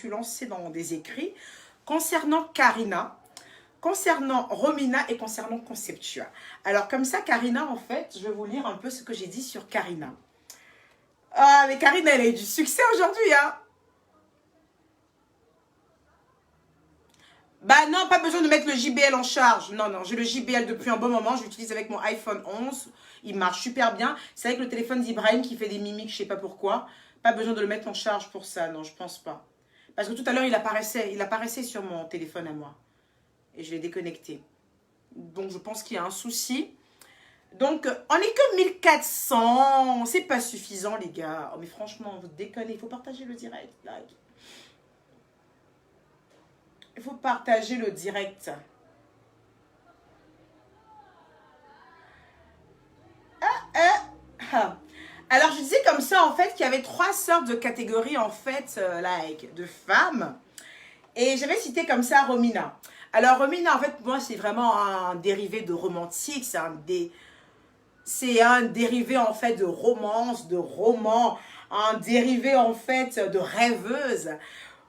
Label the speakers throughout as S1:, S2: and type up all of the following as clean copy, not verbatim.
S1: suis lancée dans des écrits concernant Karina, concernant Romina et concernant Conceptua. Alors comme ça, Karina, en fait, je vais vous lire un peu ce que j'ai dit sur Karina. Ah, mais Karina, elle a eu du succès aujourd'hui, hein. Bah non, pas besoin de mettre le JBL en charge. Non, non, j'ai le JBL depuis un bon moment. Je l'utilise avec mon iPhone 11. Il marche super bien. C'est avec le téléphone d'Ibrahim qui fait des mimiques, je sais pas pourquoi. Pas besoin de le mettre en charge pour ça. Non, je pense pas. Parce que tout à l'heure, il apparaissait sur mon téléphone à moi. Et je l'ai déconnecté. Donc, je pense qu'il y a un souci. Donc, on n'est que 1400. C'est pas suffisant, les gars. Oh, mais franchement, vous déconnez. Il faut partager le direct. Like. Il faut partager le direct. Alors, je disais comme ça, en fait, qu'il y avait 3 sortes de catégories, en fait, de femmes. Et j'avais cité comme ça Romina. Alors, Romina, en fait, moi, c'est vraiment un dérivé de romantique. C'est un dérivé, en fait, de romance, de roman. Un dérivé, en fait, de rêveuse.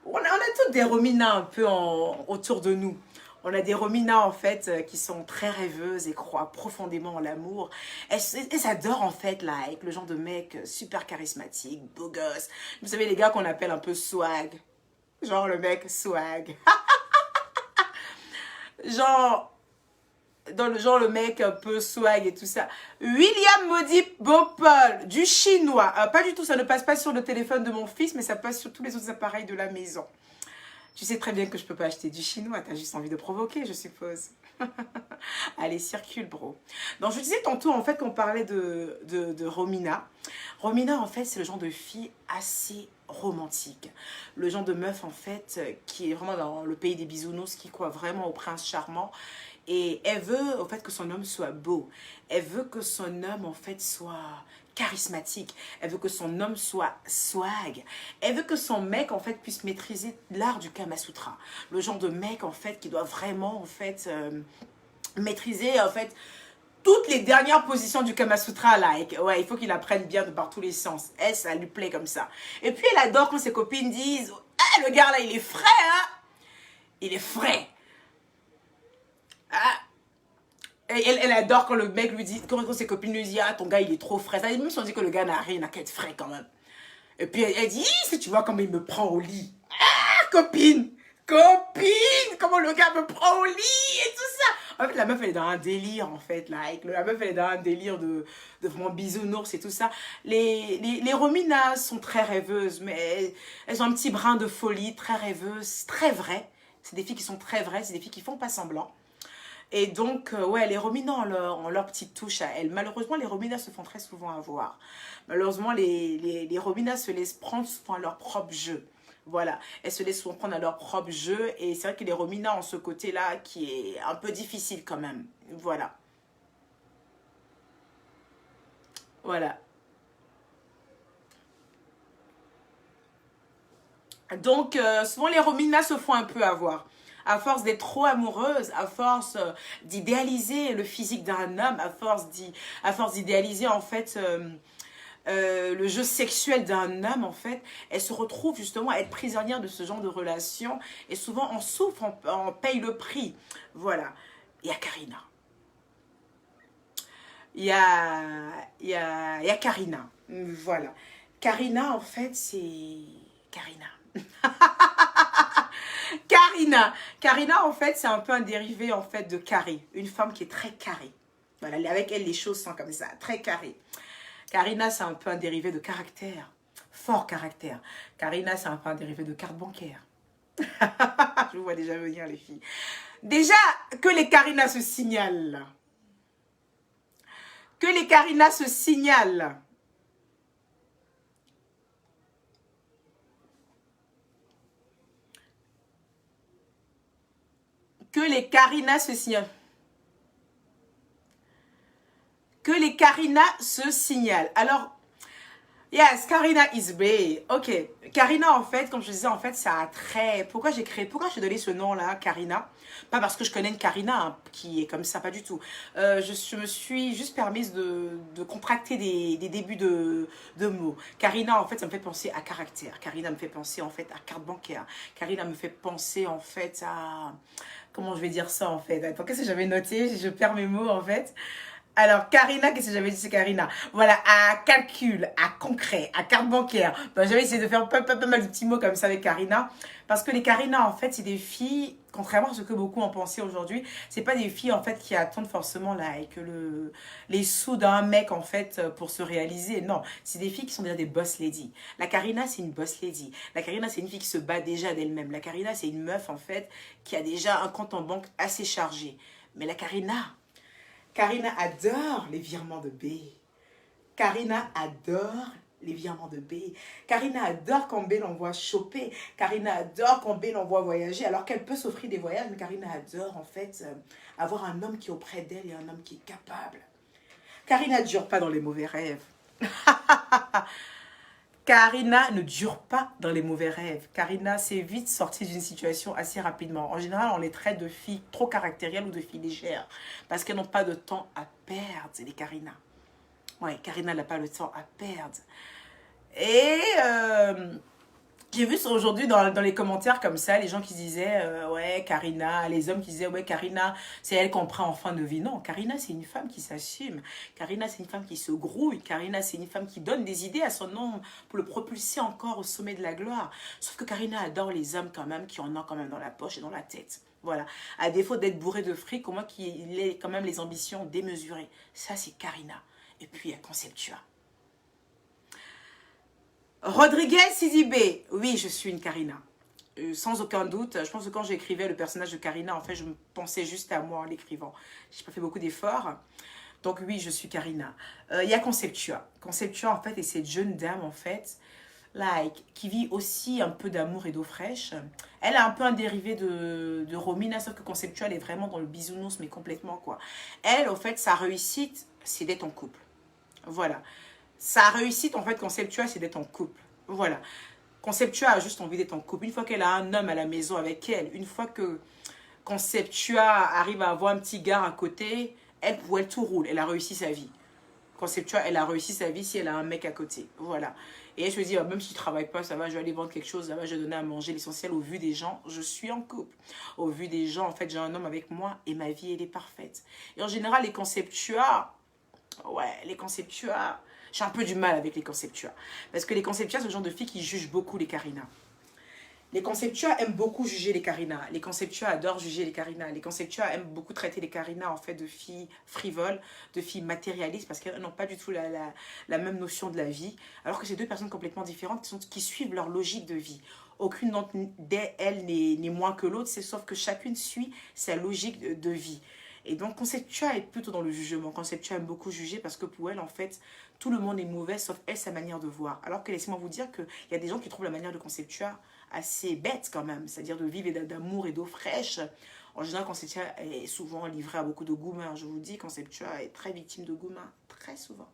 S1: On a toutes des Romina un peu autour de nous. On a des Romina, en fait, qui sont très rêveuses et croient profondément en l'amour. Elles adorent, en fait, like, le genre de mec super charismatique, beau gosse. Vous savez, les gars qu'on appelle un peu swag. Genre le mec swag. Genre, dans le genre le mec un peu swag et tout ça. William Maudit Beaupol, du chinois. Pas du tout, ça ne passe pas sur le téléphone de mon fils, mais ça passe sur tous les autres appareils de la maison. Tu sais très bien que je peux pas acheter du chinois, t'as juste envie de provoquer, je suppose. Allez, circule, bro. Donc, je disais tantôt, en fait, qu'on parlait de Romina. Romina, en fait, c'est le genre de fille assez romantique. Le genre de meuf, en fait, qui est vraiment dans le pays des bisounours, qui croit vraiment au prince charmant. Et elle veut, en fait, que son homme soit beau. Elle veut que son homme, en fait, soit charismatique. Elle veut que son homme soit swag. Elle veut que son mec, en fait, puisse maîtriser l'art du Kama Sutra. Le genre de mec, en fait, qui doit vraiment, en fait, maîtriser, en fait, toutes les dernières positions du Kama Sutra, là. Et, ouais, il faut qu'il apprenne bien de par tous les sens. Elle, ça lui plaît comme ça. Et puis, elle adore quand ses copines disent « Ah, le gars, là, il est frais, hein. Il est frais. » Ah. Et elle adore quand le mec lui dit, quand ses copines lui disent, ah, ton gars, il est trop frais. Même si on dit que le gars n'a rien, n'a qu'à être frais quand même. Et puis elle dit, si tu vois comment il me prend au lit. Ah, copine, comment le gars me prend au lit et tout ça. En fait, la meuf, elle est dans un délire, en fait. Là. La meuf, elle est dans un délire de vraiment bisounours et tout ça. Les Rominas sont très rêveuses, mais elles ont un petit brin de folie, très rêveuses, très vraies. C'est des filles qui sont très vraies, c'est des filles qui font pas semblant. Et donc, ouais, les Rominas ont leur petite touche à elles. Malheureusement, les Rominas se font très souvent avoir. Malheureusement, les Rominas se laissent prendre souvent à leur propre jeu. Voilà, elles se laissent souvent prendre à leur propre jeu. Et c'est vrai que les Rominas ont ce côté-là qui est un peu difficile quand même. Voilà. Voilà. Donc, souvent, les Rominas se font un peu avoir. À force d'être trop amoureuse, à force d'idéaliser le physique d'un homme, à force d'idéaliser en fait le jeu sexuel d'un homme, en fait, elle se retrouve justement à être prisonnière de ce genre de relation et souvent on souffre, on paye le prix. Voilà. Il y a Karina. Il y a Karina. Voilà. Karina, en fait, c'est Karina. Karina, en fait, c'est un peu un dérivé, en fait, de carré. Une femme qui est très carrée. Voilà, avec elle, les choses sont comme ça, très carrées. Karina, c'est un peu un dérivé de caractère. Fort caractère. Karina, c'est un peu un dérivé de carte bancaire. Je vous vois déjà venir, les filles. Déjà, que les Karina se signalent. Que les Karina se signalent. Que les Karina se signalent. Que les Karina se signalent. Alors, Yes, Karina is Bay. Ok. Karina, en fait, comme je disais, en fait, ça a très... Pourquoi j'ai donné ce nom-là, Karina? Pas parce que je connais une Karina hein, qui est comme ça, pas du tout. Je me suis juste permise de contracter des débuts de mots. Karina, en fait, ça me fait penser à caractère. Karina me fait penser, en fait, à carte bancaire. Karina me fait penser, en fait, à... Comment je vais dire ça, en fait? Attends, qu'est-ce que j'avais noté? Je perds mes mots, en fait. Alors, Karina, qu'est-ce que j'avais dit, c'est Karina? Voilà, à calcul, à concret, à carte bancaire. Ben, j'avais essayé de faire pas mal de petits mots comme ça avec Karina. Parce que les Karina, en fait, c'est des filles, contrairement à ce que beaucoup en pensaient aujourd'hui, c'est pas des filles, en fait, qui attendent forcément les sous d'un mec, en fait, pour se réaliser. Non, c'est des filles qui sont déjà des boss ladies. La Karina, c'est une boss lady. La Karina, c'est une fille qui se bat déjà d'elle-même. La Karina, c'est une meuf, en fait, qui a déjà un compte en banque assez chargé. Mais la Karina adore les virements de B. Karina adore les virements de B. Karina adore quand B l'envoie choper. Karina adore quand B l'envoie voyager. Alors qu'elle peut s'offrir des voyages, mais Karina adore en fait avoir un homme qui est auprès d'elle et un homme qui est capable. Karina ne dure pas dans les mauvais rêves. Karina ne dure pas dans les mauvais rêves. Karina s'est vite sortie d'une situation assez rapidement. En général, on les traite de filles trop caractérielles ou de filles légères parce qu'elles n'ont pas de temps à perdre, c'est les Karina. Ouais, Karina n'a pas le temps à perdre. Et j'ai vu ça aujourd'hui dans les commentaires comme ça, les gens qui disaient ouais, Karina, les hommes qui disaient ouais, Karina, c'est elle qu'on prend en fin de vie. Non, Karina, c'est une femme qui s'assume. Karina, c'est une femme qui se grouille. Karina, c'est une femme qui donne des idées à son homme pour le propulser encore au sommet de la gloire. Sauf que Karina adore les hommes quand même qui en ont quand même dans la poche et dans la tête. Voilà. À défaut d'être bourré de fric, au moins qu'il ait quand même les ambitions démesurées. Ça, c'est Karina. Et puis, il y a Conceptua. Rodriguez Sidibé, oui, je suis une Karina. Sans aucun doute, je pense que quand j'écrivais le personnage de Karina, en fait, je me pensais juste à moi en l'écrivant. Je n'ai pas fait beaucoup d'efforts. Donc oui, je suis Karina. Il y a Conceptua. Conceptua, en fait, est cette jeune dame, en fait, qui vit aussi un peu d'amour et d'eau fraîche. Elle a un peu un dérivé de Romina, sauf que Conceptua, elle est vraiment dans le bisounours, mais complètement, quoi. Elle, en fait, sa réussite, c'est d'être en couple. Voilà. Sa réussite, en fait, Conceptua, c'est d'être en couple. Voilà. Conceptua a juste envie d'être en couple. Une fois qu'elle a un homme à la maison avec elle, une fois que Conceptua arrive à avoir un petit gars à côté, pour elle, tout roule. Elle a réussi sa vie. Conceptua, elle a réussi sa vie si elle a un mec à côté. Voilà. Et elle se dit, même si je ne travaille pas, ça va, je vais aller vendre quelque chose, ça va, je vais donner à manger. L'essentiel, au vu des gens, je suis en couple. Au vu des gens, en fait, j'ai un homme avec moi et ma vie, elle est parfaite. Et en général, les Conceptua, j'ai un peu du mal avec les Conceptua. Parce que les Conceptua, c'est le genre de filles qui jugent beaucoup les Karina. Les Conceptua aiment beaucoup juger les Karina. Les Conceptua adorent juger les Karina. Les Conceptua aiment beaucoup traiter les Karina en fait de filles frivoles, de filles matérialistes parce qu'elles n'ont pas du tout la même notion de la vie. Alors que c'est deux personnes complètement différentes qui suivent leur logique de vie. Aucune d'entre elles n'est moins que l'autre, sauf que chacune suit sa logique de vie. Et donc, Conceptua est plutôt dans le jugement. Conceptua aime beaucoup juger parce que pour elle, en fait, tout le monde est mauvais, sauf elle, sa manière de voir. Alors que laissez-moi vous dire qu'il y a des gens qui trouvent la manière de Conceptua assez bête quand même, c'est-à-dire de vivre d'amour et d'eau fraîche. En général, Conceptua est souvent livrée à beaucoup de gourmands. Je vous dis, Conceptua est très victime de gourmands, très souvent.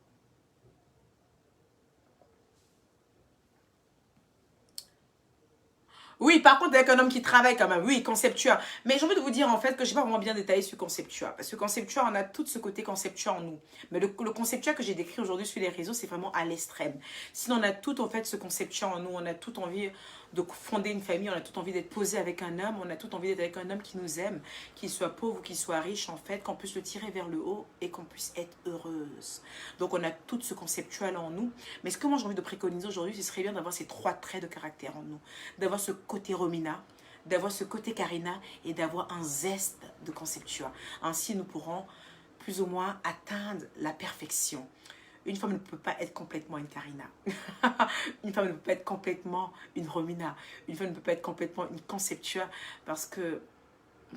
S1: Oui, par contre, avec un homme qui travaille quand même, oui, Conceptua. Mais j'ai envie de vous dire en fait que je n'ai pas vraiment bien détaillé sur Conceptua. Parce que Conceptua, on a tout ce côté Conceptua en nous. Mais le Conceptua que j'ai décrit aujourd'hui sur les réseaux, c'est vraiment à l'extrême. Sinon, on a tout en fait ce Conceptua en nous. On a tout envie de fonder une famille, on a tout envie d'être posé avec un homme, on a tout envie d'être avec un homme qui nous aime, qu'il soit pauvre ou qu'il soit riche en fait, qu'on puisse le tirer vers le haut et qu'on puisse être heureuse. Donc on a tout ce conceptuel en nous. Mais ce que moi j'ai envie de préconiser aujourd'hui, ce serait bien d'avoir ces trois traits de caractère en nous. D'avoir ce côté Romina, d'avoir ce côté Karina et d'avoir un zeste de Conceptua. Ainsi nous pourrons plus ou moins atteindre la perfection. Une femme ne peut pas être complètement une Karina. Une femme ne peut pas être complètement une Romina. Une femme ne peut pas être complètement une Conceptua parce que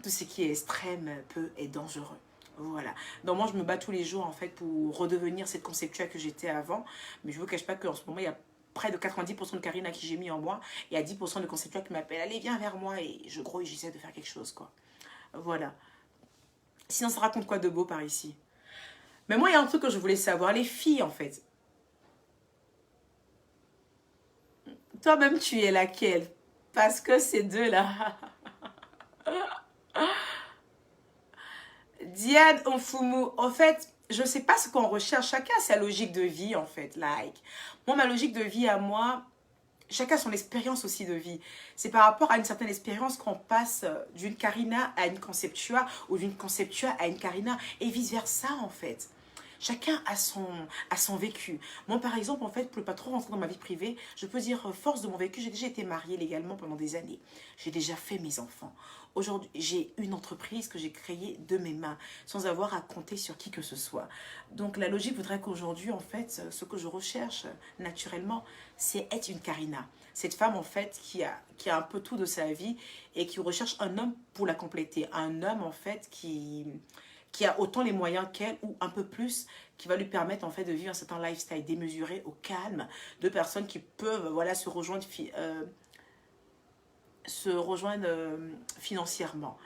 S1: tout ce qui est extrême peut être dangereux. Voilà. Donc moi, je me bats tous les jours en fait pour redevenir cette Conceptua que j'étais avant. Mais je ne vous cache pas qu'en ce moment, il y a près de 90% de Karina qui j'ai mis en moi. Et il y a 10% de Conceptua qui m'appellent. Allez, viens vers moi. Et je grouille, j'essaie de faire quelque chose, quoi. Voilà. Sinon, ça raconte quoi de beau par ici? Mais moi, il y a un truc que je voulais savoir. Les filles, en fait. Toi-même, tu es laquelle? Parce que ces deux-là... Diane Onfumu, en fait, je ne sais pas ce qu'on recherche. Chacun a sa logique de vie, en fait. Like. Moi, ma logique de vie à moi, chacun a son expérience aussi de vie. C'est par rapport à une certaine expérience qu'on passe d'une Karina à une Conceptua ou d'une Conceptua à une Karina et vice-versa, en fait. Chacun a son vécu. Moi, par exemple, en fait, pour ne pas trop rentrer dans ma vie privée, je peux dire, force de mon vécu, j'ai déjà été mariée légalement pendant des années. J'ai déjà fait mes enfants. Aujourd'hui, j'ai une entreprise que j'ai créée de mes mains, sans avoir à compter sur qui que ce soit. Donc, la logique voudrait qu'aujourd'hui, en fait, ce que je recherche naturellement, c'est être une Karina. Cette femme, en fait, qui a un peu tout de sa vie et qui recherche un homme pour la compléter. Un homme, en fait, qui a autant les moyens qu'elle ou un peu plus, qui va lui permettre en fait de vivre un certain lifestyle démesuré, au calme, de personnes qui peuvent voilà, se rejoindre financièrement.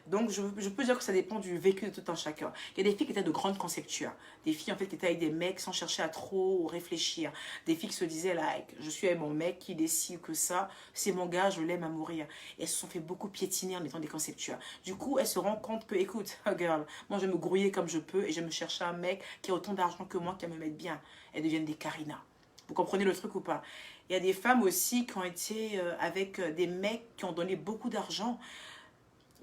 S1: Donc, je peux dire que ça dépend du vécu de tout un chacun. Il y a des filles qui étaient de grandes conceptueurs. Des filles, en fait, qui étaient avec des mecs sans chercher à trop réfléchir. Des filles qui se disaient, like, je suis avec mon mec qui décide que ça, c'est mon gars, je l'aime à mourir. Et elles se sont fait beaucoup piétiner en étant des conceptueurs. Du coup, elles se rendent compte que, écoute, girl, moi, je vais me grouiller comme je peux et je vais me chercher un mec qui a autant d'argent que moi, qui va me mettre bien. Elles deviennent des Karina. Vous comprenez le truc ou pas? Il y a des femmes aussi qui ont été avec des mecs qui ont donné beaucoup d'argent.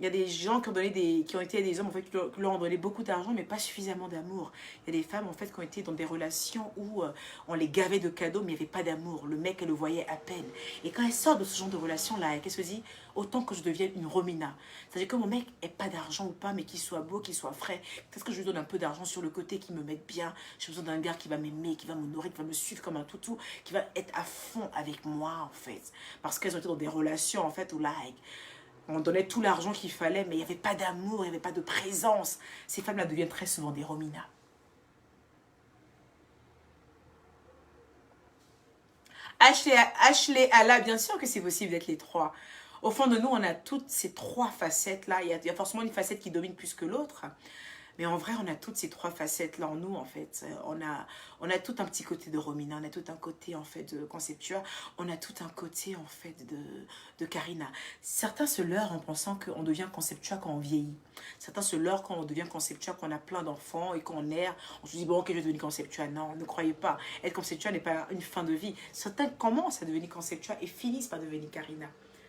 S1: Il y a des gens qui ont été des hommes en fait, qui leur ont donné beaucoup d'argent, mais pas suffisamment d'amour. Il y a des femmes en fait, qui ont été dans des relations où on les gavait de cadeaux, mais il n'y avait pas d'amour. Le mec, elle le voyait à peine. Et quand elle sort de ce genre de relation-là, qu'est-ce que se dit? Autant que je devienne une Romina. C'est-à-dire que mon mec n'ait pas d'argent ou pas, mais qu'il soit beau, qu'il soit frais. Peut-être que je lui donne un peu d'argent sur le côté, qui me mette bien. J'ai besoin d'un gars qui va m'aimer, qui va m'honorer, qui va me suivre comme un toutou, qui va être à fond avec moi, en fait. Parce qu'elles ont été dans des relations, en fait, où like, on donnait tout l'argent qu'il fallait, mais il n'y avait pas d'amour, il n'y avait pas de présence. Ces femmes-là deviennent très souvent des Romina. Ashley, Allah, bien sûr que c'est possible d'être les trois. Au fond de nous, on a toutes ces trois facettes-là. Il y a forcément une facette qui domine plus que l'autre. Mais en vrai, on a toutes ces trois facettes-là en nous, en fait. On a tout un petit côté de Romina, on a tout un côté, en fait, de Conceptua, on a tout un côté, en fait, de Karina. Certains se leurrent en pensant qu'on devient Conceptua quand on vieillit. Certains se leurrent quand on devient Conceptua, qu'on a plein d'enfants et qu'on erre. On se dit, bon, ok, je vais devenir Conceptua. Non, ne croyez pas. Être Conceptua n'est pas une fin de vie. Certains commencent à devenir Conceptua et finissent par devenir Karina.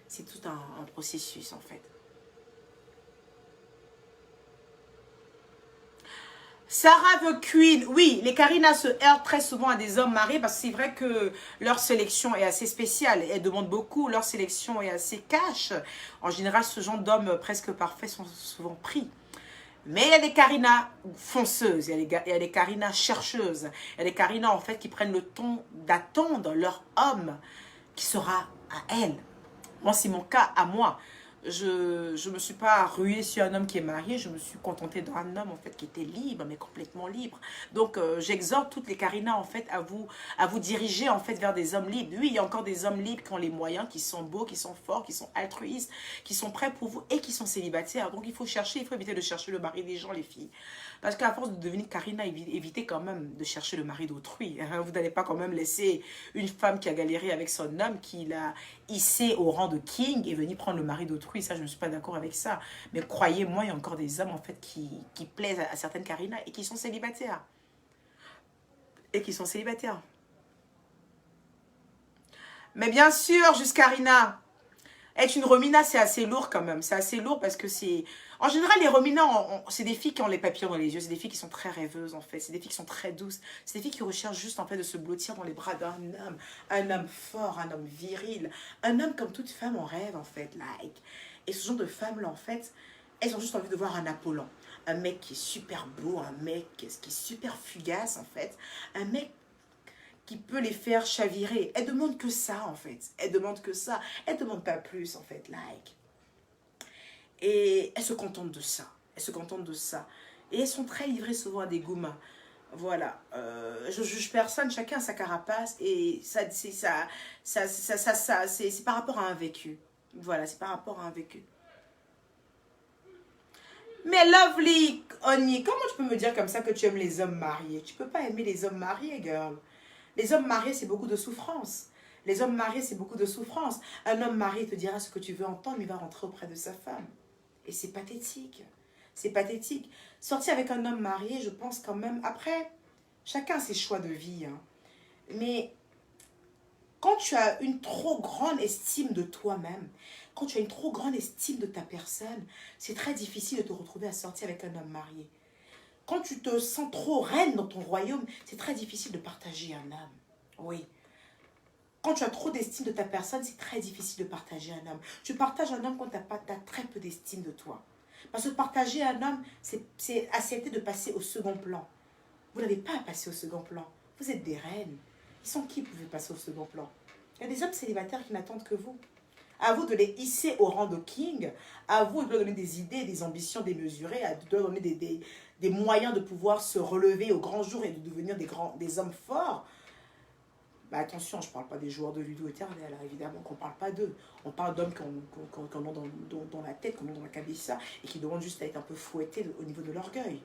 S1: C'est tout un processus, en fait. Sarah the Queen, oui, les Karina se heurtent très souvent à des hommes mariés parce que c'est vrai que leur sélection est assez spéciale. Elles demandent beaucoup, leur sélection est assez cash. En général, ce genre d'hommes presque parfaits sont souvent pris. Mais il y a des Karina fonceuses, il y a des Karina chercheuses, il y a des Karina en fait qui prennent le temps d'attendre leur homme qui sera à elles. Moi, c'est mon cas à moi. Je ne me suis pas ruée sur un homme qui est marié, je me suis contentée d'un homme en fait qui était libre, mais complètement libre. Donc j'exhorte toutes les Karina en fait à vous diriger en fait vers des hommes libres. Oui, il y a encore des hommes libres qui ont les moyens, qui sont beaux, qui sont forts, qui sont altruistes, qui sont prêts pour vous et qui sont célibataires. Donc il faut éviter de chercher le mari des gens, les filles. Parce qu'à force de devenir Karina, évitez quand même de chercher le mari d'autrui. Vous n'allez pas quand même laisser une femme qui a galéré avec son homme, qui l'a hissé au rang de king et venir prendre le mari d'autrui. Ça, je ne suis pas d'accord avec ça. Mais croyez-moi, il y a encore des hommes en fait qui plaisent à certaines Karina et qui sont célibataires. Mais bien sûr, juste Karina. Être une Romina, c'est assez lourd quand même. C'est assez lourd parce que c'est... En général, les Romina, c'est des filles qui ont les papillons dans les yeux. C'est des filles qui sont très rêveuses, en fait. C'est des filles qui sont très douces. C'est des filles qui recherchent juste, en fait, de se blottir dans les bras d'un homme. Un homme fort, un homme viril. Un homme comme toute femme en rêve, en fait. Like. Et ce genre de femmes-là, en fait, elles ont juste envie de voir un Apollon. Un mec qui est super beau, un mec qui est super fugace, en fait. Un mec qui peut les faire chavirer. Elles demandent que ça, en fait. Elles demandent que ça. Elles ne demandent pas plus, en fait. Like. Et elles se contentent de ça. Et elles sont très livrées souvent à des gourmands. Voilà. Je juge personne. Chacun a sa carapace. Et ça, c'est par rapport à un vécu. Voilà, c'est par rapport à un vécu. Mais Lovely, Oni, comment tu peux me dire comme ça que tu aimes les hommes mariés? Tu peux pas aimer les hommes mariés, girl. Les hommes mariés, c'est beaucoup de souffrance. Les hommes mariés, c'est beaucoup de souffrance. Un homme marié te dira ce que tu veux entendre, mais il va rentrer auprès de sa femme. Et c'est pathétique. C'est pathétique. Sortir avec un homme marié, je pense quand même... Après, chacun a ses choix de vie. Hein. Mais quand tu as une trop grande estime de toi-même, quand tu as une trop grande estime de ta personne, c'est très difficile de te retrouver à sortir avec un homme marié. Quand tu te sens trop reine dans ton royaume, c'est très difficile de partager un homme. Oui. Quand tu as trop d'estime de ta personne, c'est très difficile de partager un homme. Tu partages un homme quand tu as très peu d'estime de toi. Parce que partager un homme, c'est accepter de passer au second plan. Vous n'avez pas à passer au second plan. Vous êtes des reines. Ils sont qui pour passer au second plan? Il y a des hommes célibataires qui n'attendent que vous. À vous de les hisser au rang de king. À vous de leur donner des idées, des ambitions démesurées. À leur donner des moyens de pouvoir se relever au grand jour et de devenir des hommes forts. Bah attention, je ne parle pas des joueurs de ludo éternel, hein, évidemment qu'on ne parle pas d'eux. On parle d'hommes qui ont dans la tête, qui ont dans la cabissa, et qui demandent juste à être un peu fouettés au niveau de l'orgueil.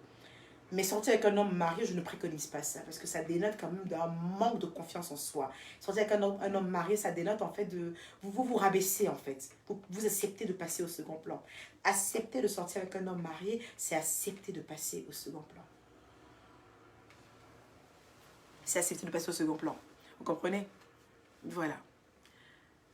S1: Mais sortir avec un homme marié, je ne préconise pas ça, parce que ça dénote quand même d'un manque de confiance en soi. Sortir avec un homme marié, ça dénote en fait de... Vous rabaissez en fait. Vous acceptez de passer au second plan. Accepter de sortir avec un homme marié, c'est accepter de passer au second plan. C'est accepter de passer au second plan. Vous comprenez? Voilà.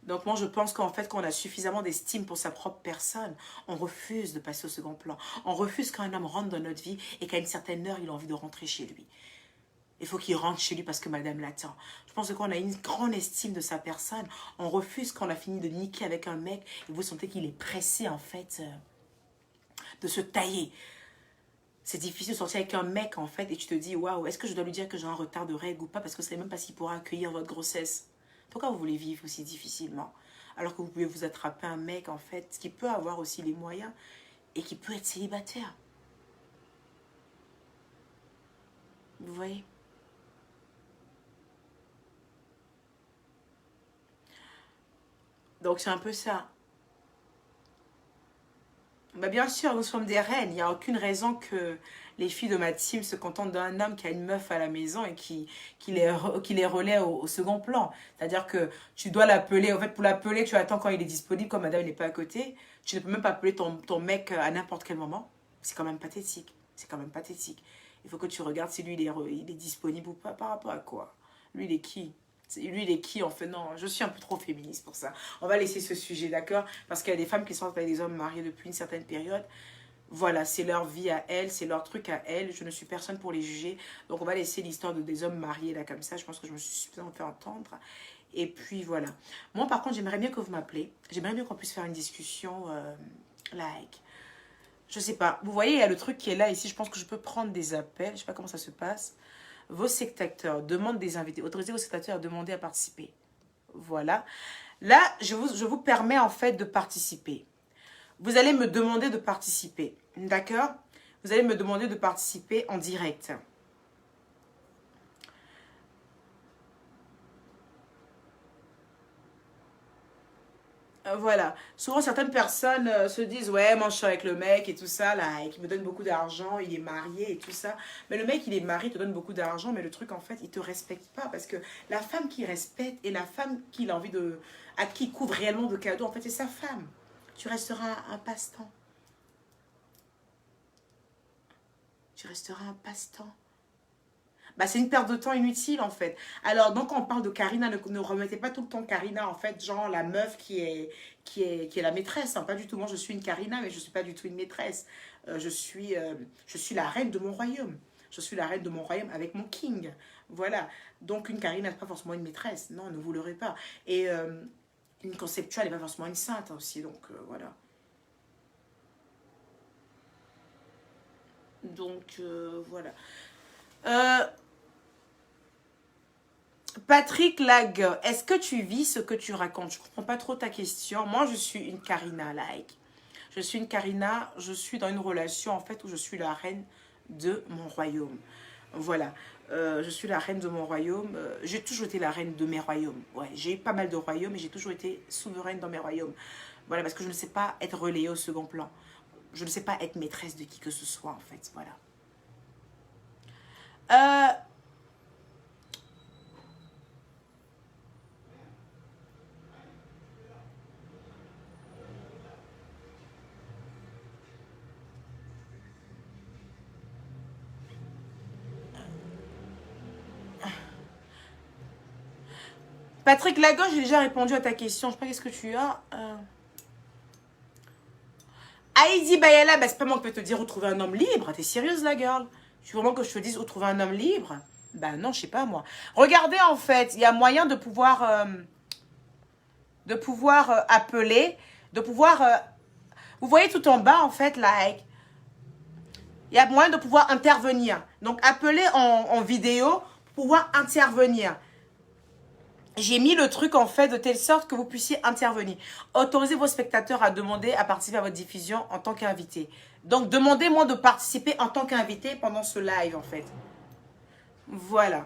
S1: Donc moi je pense qu'en fait quand on a suffisamment d'estime pour sa propre personne, on refuse de passer au second plan. On refuse quand un homme rentre dans notre vie et qu'à une certaine heure il a envie de rentrer chez lui. Il faut qu'il rentre chez lui parce que madame l'attend. Je pense que quand on a une grande estime de sa personne, on refuse quand on a fini de niquer avec un mec et vous sentez qu'il est pressé en fait de se tailler. C'est difficile de sortir avec un mec en fait et tu te dis waouh, est-ce que je dois lui dire que j'ai un retard de règle ou pas parce que je ne sais même pas s'il pourra accueillir votre grossesse. Pourquoi vous voulez vivre aussi difficilement alors que vous pouvez vous attraper un mec en fait qui peut avoir aussi les moyens et qui peut être célibataire. Vous voyez? Donc c'est un peu ça. Bah bien sûr, nous sommes des reines. Il n'y a aucune raison que les filles de ma team se contentent d'un homme qui a une meuf à la maison et qui les relaie au second plan. C'est-à-dire que tu dois l'appeler. En fait, pour l'appeler, tu attends quand il est disponible, quand madame n'est pas à côté. Tu ne peux même pas appeler ton mec à n'importe quel moment. C'est quand même pathétique. C'est quand même pathétique. Il faut que tu regardes si lui, il est disponible ou pas. Par rapport à quoi? Lui, il est qui? Lui, il est qui en fait? Non, je suis un peu trop féministe pour ça. On va laisser ce sujet, d'accord? Parce qu'il y a des femmes qui sont avec des hommes mariés depuis une certaine période. Voilà, c'est leur vie à elles, c'est leur truc à elles. Je ne suis personne pour les juger. Donc, on va laisser l'histoire des hommes mariés là comme ça. Je pense que je me suis suffisamment fait entendre. Et puis, voilà. Moi, par contre, j'aimerais bien que vous m'appelez. J'aimerais bien qu'on puisse faire une discussion like. Je sais pas. Vous voyez, il y a le truc qui est là ici. Je pense que je peux prendre des appels. Je sais pas comment ça se passe. Vos sectateurs demandent des invités. Autorisez vos sectateurs à demander à participer. Voilà. Là, je vous permets en fait de participer. Vous allez me demander de participer. D'accord? Vous allez me demander de participer en direct. Voilà. Souvent, certaines personnes se disent, ouais, moi, je suis avec le mec et tout ça, là, et qui me donne beaucoup d'argent, il est marié et tout ça. Mais le mec, il est marié, il te donne beaucoup d'argent, mais le truc, en fait, il te respecte pas. Parce que la femme qui respecte et la femme qu'il a envie de... à qui il couvre réellement de cadeaux, en fait, c'est sa femme. Tu resteras un passe-temps. Tu resteras un passe-temps. Bah, c'est une perte de temps inutile en fait. Alors donc quand on parle de Karina, ne remettez pas tout le temps Karina en fait, genre la meuf qui est la maîtresse. Hein. Pas du tout, moi je suis une Karina mais je ne suis pas du tout une maîtresse. Je suis la reine de mon royaume. Je suis la reine de mon royaume avec mon king. Voilà. Donc une Karina n'est pas forcément une maîtresse. Non, ne vous leurrez pas. Et une conceptuelle n'est pas forcément une sainte aussi. Donc voilà. Donc voilà. Patrick Lag, est-ce que tu vis ce que tu racontes? Je ne comprends pas trop ta question. Moi, je suis une Karina, like. Je suis une Karina, je suis dans une relation, en fait, où je suis la reine de mon royaume. Voilà. Je suis la reine de mon royaume. J'ai toujours été la reine de mes royaumes. Ouais, j'ai eu pas mal de royaumes et j'ai toujours été souveraine dans mes royaumes. Voilà, parce que je ne sais pas être relayée au second plan. Je ne sais pas être maîtresse de qui que ce soit, en fait. Voilà. Patrick Lagos, j'ai déjà répondu à ta question. Je sais pas qu'est-ce que tu as. Heidi Bayala, bah, c'est pas moi qui peux te dire où trouver un homme libre. T'es sérieuse, la girl? Tu veux vraiment que je te dise où trouver un homme libre? Bah non, je sais pas moi. Regardez, en fait, il y a moyen de pouvoir appeler, de pouvoir... vous voyez tout en bas, en fait, like, il y a moyen de pouvoir intervenir. Donc, appeler en vidéo pour pouvoir intervenir. J'ai mis le truc, en fait, de telle sorte que vous puissiez intervenir. Autorisez vos spectateurs à demander à participer à votre diffusion en tant qu'invité. Donc, demandez-moi de participer en tant qu'invité pendant ce live, en fait. Voilà.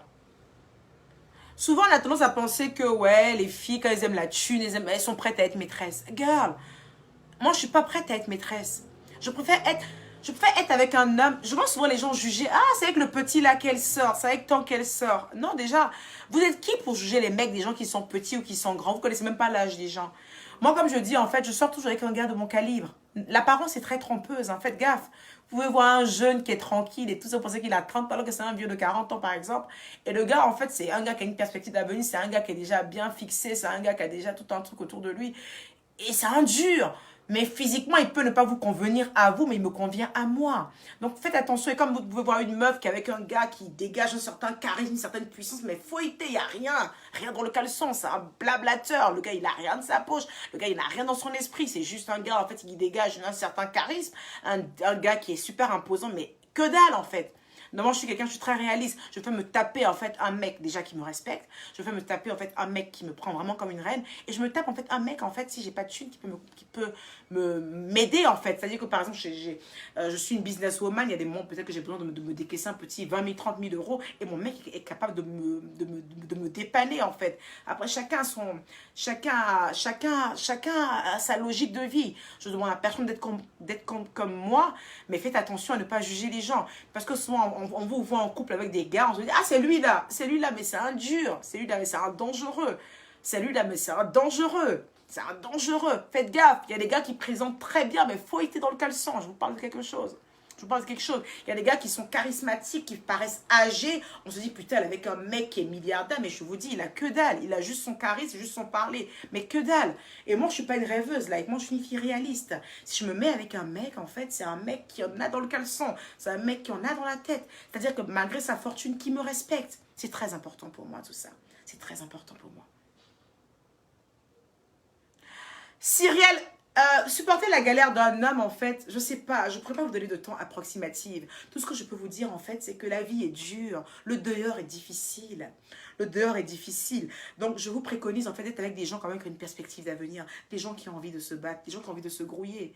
S1: Souvent, on a tendance à penser que, ouais, les filles, quand elles aiment la thune, elles sont prêtes à être maîtresses. Girl, moi, je suis pas prête à être maîtresse. Je préfère être avec un homme. Je vois souvent les gens juger. Ah, c'est avec le petit là qu'elle sort. C'est avec tant qu'elle sort. Non, déjà, vous êtes qui pour juger les mecs, des gens qui sont petits ou qui sont grands? Vous connaissez même pas l'âge des gens. Moi, comme je dis, en fait, je sors toujours avec un gars de mon calibre. L'apparence est très trompeuse, hein. Faites gaffe. Vous pouvez voir un jeune qui est tranquille et tout ça, vous pensez qu'il a 30 ans, alors que c'est un vieux de 40 ans, par exemple. Et le gars, en fait, c'est un gars qui a une perspective d'avenir. C'est un gars qui est déjà bien fixé. C'est un gars qui a déjà tout un truc autour de lui. Et c'est un dur. Mais physiquement, il peut ne pas vous convenir à vous, mais il me convient à moi. Donc faites attention. Et comme vous pouvez voir une meuf qui est avec un gars qui dégage un certain charisme, une certaine puissance, mais fouetté, il n'y a rien. Rien dans le caleçon, c'est un blablateur. Le gars, il n'a rien de sa poche. Le gars, il n'a rien dans son esprit. C'est juste un gars, en fait, qui dégage un certain charisme. Un gars qui est super imposant, mais que dalle, en fait. Non, moi, je suis très réaliste. Je peux me taper, en fait, un mec, déjà, qui me respecte. Je peux me taper, en fait, un mec qui me prend vraiment comme une reine. Et je me tape, en fait, un mec, en fait, si j'ai pas de thune, qui peut m'aider, en fait. C'est-à-dire que, par exemple, je suis une businesswoman. Il y a des moments, peut-être que j'ai besoin de me décaisser un petit 20 000, 30 000 euros. Et mon mec est capable de me dépanner, en fait. Après, chacun a sa logique de vie. Je demande à personne d'être comme moi. Mais faites attention à ne pas juger les gens. Parce que souvent, on vous voit en couple avec des gars, on se dit, ah, c'est lui-là, mais c'est un dur. C'est lui-là, mais c'est un dangereux. C'est lui-là, mais c'est un dangereux. C'est un dangereux. Faites gaffe. Il y a des gars qui présentent très bien, mais faut être dans le caleçon. Je vous parle de quelque chose. Il y a des gars qui sont charismatiques, qui paraissent âgés. On se dit, putain, avec un mec qui est milliardaire, mais je vous dis, il a que dalle. Il a juste son charisme, juste son parler. Mais que dalle. Et moi, je suis pas une rêveuse, là. Et moi, je suis une fille réaliste. Si je me mets avec un mec, en fait, c'est un mec qui en a dans le caleçon. C'est un mec qui en a dans la tête. C'est-à-dire que malgré sa fortune, qui me respecte. C'est très important pour moi, tout ça. C'est très important pour moi. Cyrielle, supporter la galère d'un homme, en fait, je sais pas, je ne pourrais pas vous donner de temps approximatif. Tout ce que je peux vous dire, en fait, c'est que la vie est dure. Le dehors est difficile. Le dehors est difficile. Donc, je vous préconise, en fait, d'être avec des gens quand même qui ont une perspective d'avenir. Des gens qui ont envie de se battre, des gens qui ont envie de se grouiller.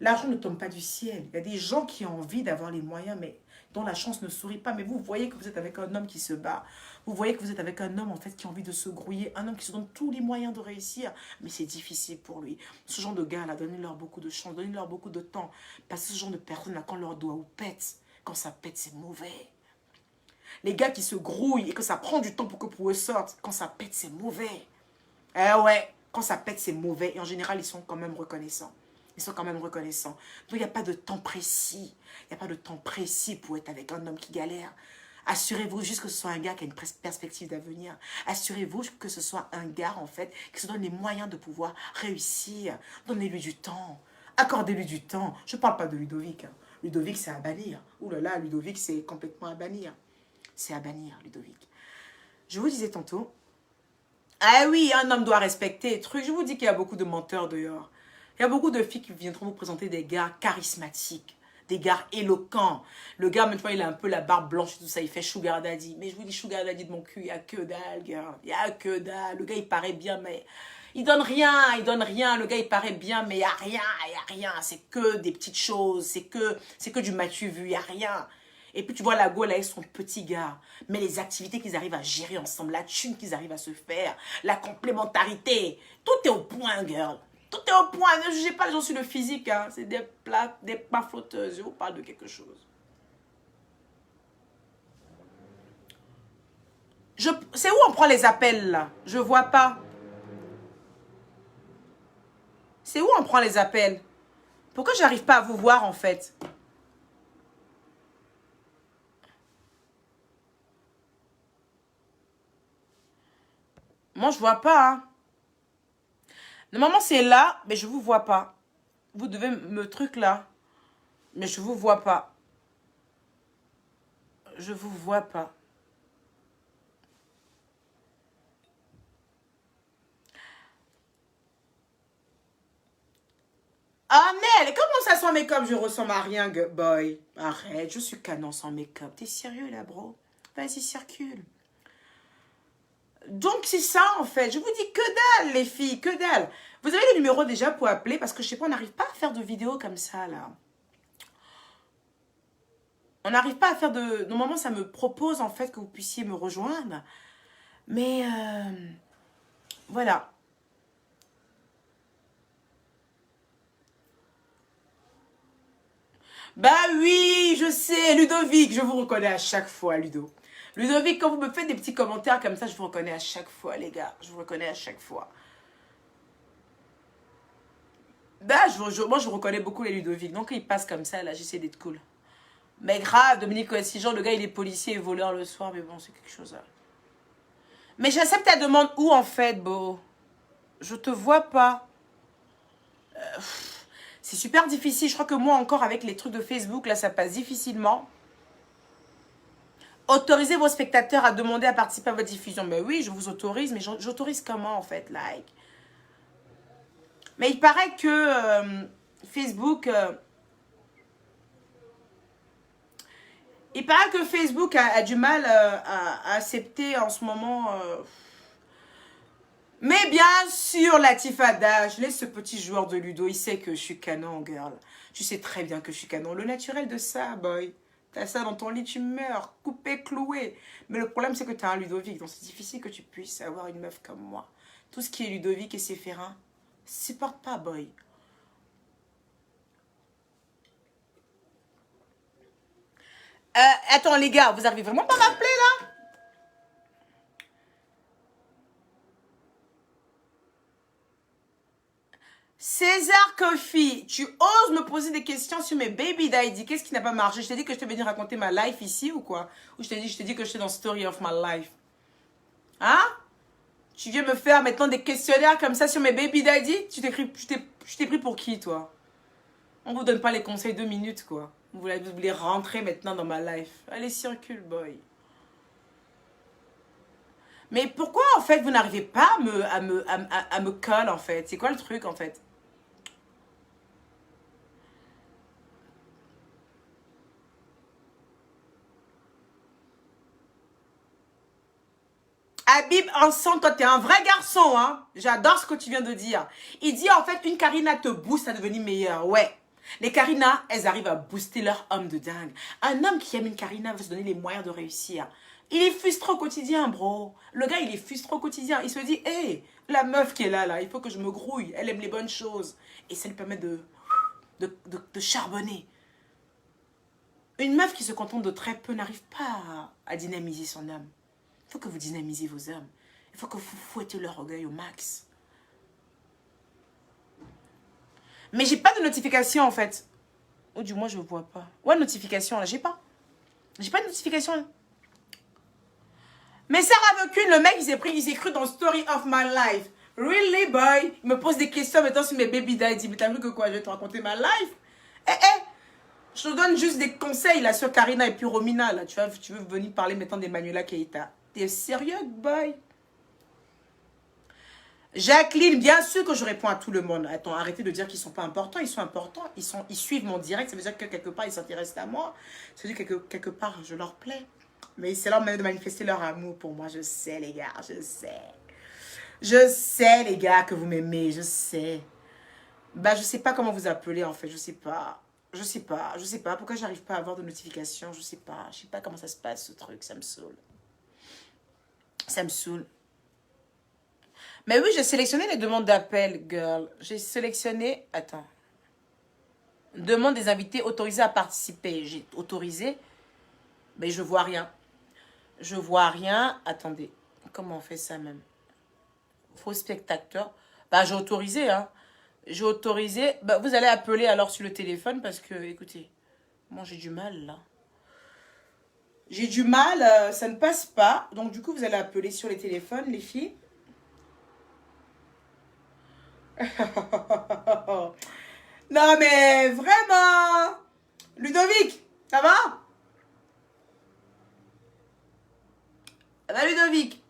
S1: L'argent ne tombe pas du ciel. Il y a des gens qui ont envie d'avoir les moyens, mais dont la chance ne sourit pas. Mais vous voyez que vous êtes avec un homme qui se bat. Vous voyez que vous êtes avec un homme, en fait, qui a envie de se grouiller. Un homme qui se donne tous les moyens de réussir. Mais c'est difficile pour lui. Ce genre de gars-là, donnez-leur beaucoup de chance, donnez-leur beaucoup de temps. Parce que ce genre de personnes-là, quand leur doigt ou pète, quand ça pète, c'est mauvais. Les gars qui se grouillent et que ça prend du temps pour que pour eux sorte, quand ça pète, c'est mauvais. Eh ouais, quand ça pète, c'est mauvais. Et en général, ils sont quand même reconnaissants. Ils sont quand même reconnaissants. Donc, il n'y a pas de temps précis. Il n'y a pas de temps précis pour être avec un homme qui galère. Assurez-vous juste que ce soit un gars qui a une perspective d'avenir. Assurez-vous que ce soit un gars, en fait, qui se donne les moyens de pouvoir réussir. Donnez-lui du temps. Accordez-lui du temps. Je ne parle pas de Ludovic. Hein. Ludovic, c'est à bannir. Ouh là là, Ludovic, c'est complètement à bannir. C'est à bannir, Ludovic. Je vous disais tantôt, ah oui, un homme doit respecter les trucs. Je vous dis qu'il y a beaucoup de menteurs dehors. Il y a beaucoup de filles qui viendront vous présenter des gars charismatiques, des gars éloquents. Le gars, maintenant, il a un peu la barbe blanche et tout ça, il fait sugar daddy. Mais je vous dis, sugar daddy de mon cul, il n'y a que dalle, girl. Il n'y a que dalle. Le gars, il paraît bien, mais il donne rien, il donne rien. Le gars, il paraît bien, mais il n'y a rien, il n'y a rien. C'est que des petites choses, c'est que du matu vu, il n'y a rien. Et puis tu vois la go là avec son petit gars. Mais les activités qu'ils arrivent à gérer ensemble, la thune qu'ils arrivent à se faire, la complémentarité, tout est au point, girl. Tout est au point. Ne jugez pas les gens sur le physique. Hein. C'est des pas flotteuses. Je vous parle de quelque chose. C'est où on prend les appels là? Je vois pas. C'est où on prend les appels? Pourquoi j'arrive pas à vous voir en fait? Moi, je vois pas. Hein. Normalement, c'est là, mais je vous vois pas. Vous devez me truc là. Mais je vous vois pas. Je vous vois pas. Ah, mais comment ça sans make-up, je ressemble à rien, boy. Arrête, je suis canon sans make-up. T'es sérieux là, bro? Vas-y, circule. Donc, c'est ça, en fait. Je vous dis que dalle, les filles, que dalle. Vous avez le numéro déjà pour appeler parce que, je sais pas, on n'arrive pas à faire de vidéos comme ça, là. On n'arrive pas à faire de... Normalement, ça me propose, en fait, que vous puissiez me rejoindre. Mais, voilà. Bah oui, je sais, Ludovic, je vous reconnais à chaque fois, Ludo. Ludovic, quand vous me faites des petits commentaires comme ça, je vous reconnais à chaque fois, les gars. Je vous reconnais à chaque fois. Bah, moi, je reconnais beaucoup les Ludovic. Donc, quand ils passent comme ça, là, j'essaie d'être cool. Mais grave, Dominique Oessijan, le gars, il est policier et voleur le soir, mais bon, c'est quelque chose. Là. Mais j'accepte ta demande où, en fait, Beau? Je te vois pas. C'est super difficile. Je crois que moi, encore, avec les trucs de Facebook, là, ça passe difficilement. Autorisez vos spectateurs à demander à participer à votre diffusion. Mais oui, je vous autorise, mais j'autorise comment, en fait, like? Mais il paraît que Facebook... il paraît que Facebook a du mal à accepter en ce moment... Mais bien sûr, Latifada, je laisse ce petit joueur de Ludo, il sait que je suis canon, girl. Tu sais très bien que je suis canon. Le naturel de ça, boy. T'as ça dans ton lit, tu meurs, coupé, cloué. Mais le problème, c'est que t'as un Ludovic, donc c'est difficile que tu puisses avoir une meuf comme moi. Tout ce qui est Ludovic et Séphérin, supporte pas, boy. Attends, les gars, vous arrivez vraiment pas à m'appeler, là? César Kofi, tu oses me poser des questions sur mes baby daddy. Qu'est-ce qui n'a pas marché? Je t'ai dit que je te venais raconter ma life ici ou quoi? Ou je t'ai dit que j'étais dans Story of My Life. Hein? Tu viens me faire maintenant des questionnaires comme ça sur mes baby daddy? Je t'ai pris pour qui, toi? On vous donne pas les conseils 2 minutes, quoi. Vous voulez rentrer maintenant dans ma life. Allez, circule, boy. Mais pourquoi, en fait, vous n'arrivez pas à me call, en fait? C'est quoi le truc, en fait? Habib, ensemble, toi, t'es un vrai garçon, hein. J'adore ce que tu viens de dire. Il dit, en fait, une Karina te booste à devenir meilleure. Ouais. Les Karina, elles arrivent à booster leur homme de dingue. Un homme qui aime une Karina va se donner les moyens de réussir. Il est frustré au quotidien, bro. Le gars, il est frustré au quotidien. Il se dit, hé, la meuf qui est là, il faut que je me grouille. Elle aime les bonnes choses. Et ça lui permet de charbonner. Une meuf qui se contente de très peu n'arrive pas à dynamiser son âme. Il faut que vous dynamisez vos âmes. Il faut que vous fouettez leur orgueil au max. Mais j'ai pas de notification en fait. Ou du moins je ne vois pas. Ouais, notification là, j'ai pas. J'ai pas de notification là. Mais Sarah Vecune, le mec il s'est cru dans Story of My Life. Really boy? Il me pose des questions maintenant sur mes baby daddy. Mais t'as vu que quoi? Je vais te raconter ma life? Je te donne juste des conseils là sur Karina et puis Romina là. Tu veux venir parler maintenant d'Emmanuela Keita. T'es sérieux, boy? Jacqueline, bien sûr que je réponds à tout le monde. Attends, arrêtez de dire qu'ils sont pas importants. Ils sont importants. Ils suivent mon direct. Ça veut dire que quelque part, ils s'intéressent à moi. Ça veut dire que quelque part, je leur plais. Mais c'est leur manière de manifester leur amour pour moi. Je sais, les gars. Je sais. Je sais, les gars, que vous m'aimez. Je sais. Bah, je sais pas comment vous appeler, en fait. Je sais pas. Je sais pas. Je sais pas. Pourquoi j'arrive pas à avoir de notification? Je sais pas. Je sais pas comment ça se passe, ce truc. Ça me saoule. Ça me saoule. Mais oui, j'ai sélectionné les demandes d'appel, girl. J'ai sélectionné... Attends. Demande des invités autorisés à participer. J'ai autorisé, mais je vois rien. Je vois rien. Attendez. Comment on fait ça même? Faux spectateur. Bah, j'ai autorisé, hein. J'ai autorisé. Bah, vous allez appeler alors sur le téléphone parce que, écoutez, moi j'ai du mal là. J'ai du mal, ça ne passe pas. Donc du coup, vous allez appeler sur les téléphones, les filles. Non, mais vraiment. Ludovic, ça va? Ça va, Ludovic?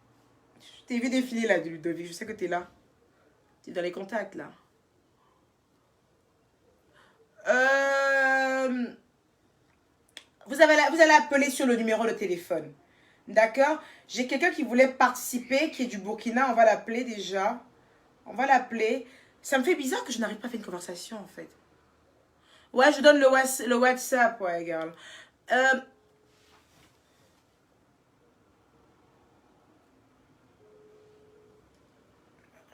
S1: Je t'ai vu défiler là, Ludovic. Je sais que tu es là. Tu es dans les contacts là. Vous allez appeler sur le numéro de téléphone. D'accord? J'ai quelqu'un qui voulait participer, qui est du Burkina. On va l'appeler déjà. On va l'appeler. Ça me fait bizarre que je n'arrive pas à faire une conversation, en fait. Ouais, je donne le WhatsApp, ouais, girl.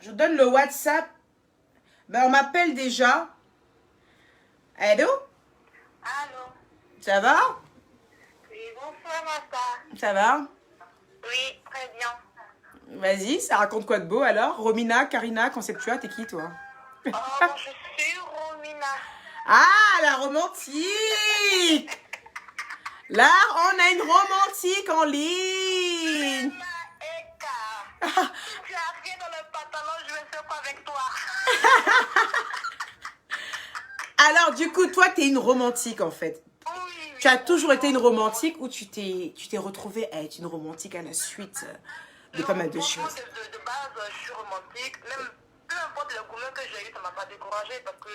S1: Je donne le WhatsApp. Ben, on m'appelle déjà. Allô?
S2: Allô?
S1: Ça va?
S2: Oui, bonsoir, Massa.
S1: Ça va?
S2: Oui, très bien.
S1: Vas-y, ça raconte quoi de beau alors? Romina, Karina, Conceptua, t'es qui toi?
S2: Oh, je suis Romina.
S1: Ah, la romantique! Là, on a une romantique en ligne.
S2: Eka. Si tu as rien dans le pantalon, je vais faire quoi avec toi?
S1: Alors, du coup, toi, t'es une romantique en fait.
S2: Oui.
S1: Tu as toujours été une romantique ou tu t'es retrouvée à être une romantique à la suite de pas mal de choses?
S2: De base, je suis romantique. Même peu importe le boulot que j'ai eu, ça m'a pas découragée parce que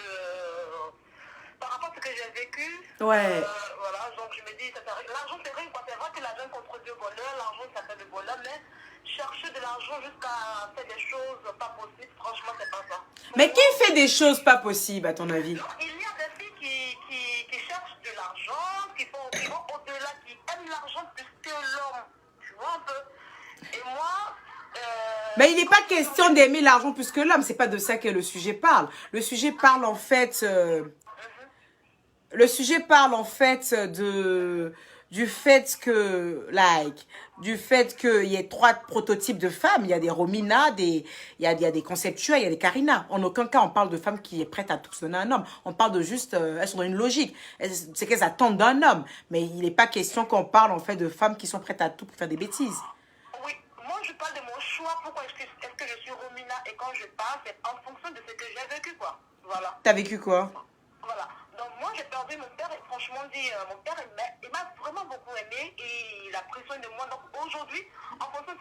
S2: par rapport à ce que j'ai vécu,
S1: Ouais.
S2: voilà, donc je me dis, l'argent c'est rien, quoi. C'est vrai que l'argent contre Dieu bonheur, l'argent ça fait le bonheur, mais chercher de l'argent jusqu'à faire des choses pas possibles, franchement, c'est pas ça.
S1: Mais qui fait des choses pas possibles à ton avis?
S2: Non, il y a des filles qui cherchent de l'argent, qui vont au-delà, qui aiment l'argent plus que l'homme. Tu vois un peu. Et moi...
S1: Mais il n'est pas question d'aimer l'argent plus que l'homme. C'est pas de ça que le sujet parle. Le sujet parle en fait... le sujet parle en fait du fait qu'il y ait trois prototypes de femmes. Il y a des Romina, il y a des Conceptua, il y a des Karina. En aucun cas, on parle de femmes qui est prête à tout se donner à un homme. On parle de juste, elles sont dans une logique. C'est qu'elles attendent d'un homme. Mais il n'est pas question qu'on parle en fait de femmes qui sont prêtes à tout pour faire des bêtises.
S2: Oui, moi je parle de mon choix. Pourquoi est-ce que je suis Romina? Et quand je parle, c'est en fonction de ce que j'ai vécu, quoi. Voilà.
S1: T'as vécu quoi?
S2: Voilà. Donc moi j'ai perdu mon père et franchement dit, mon père il m'a vraiment beaucoup aimé et il a pris soin de moi. Donc aujourd'hui, en fonction de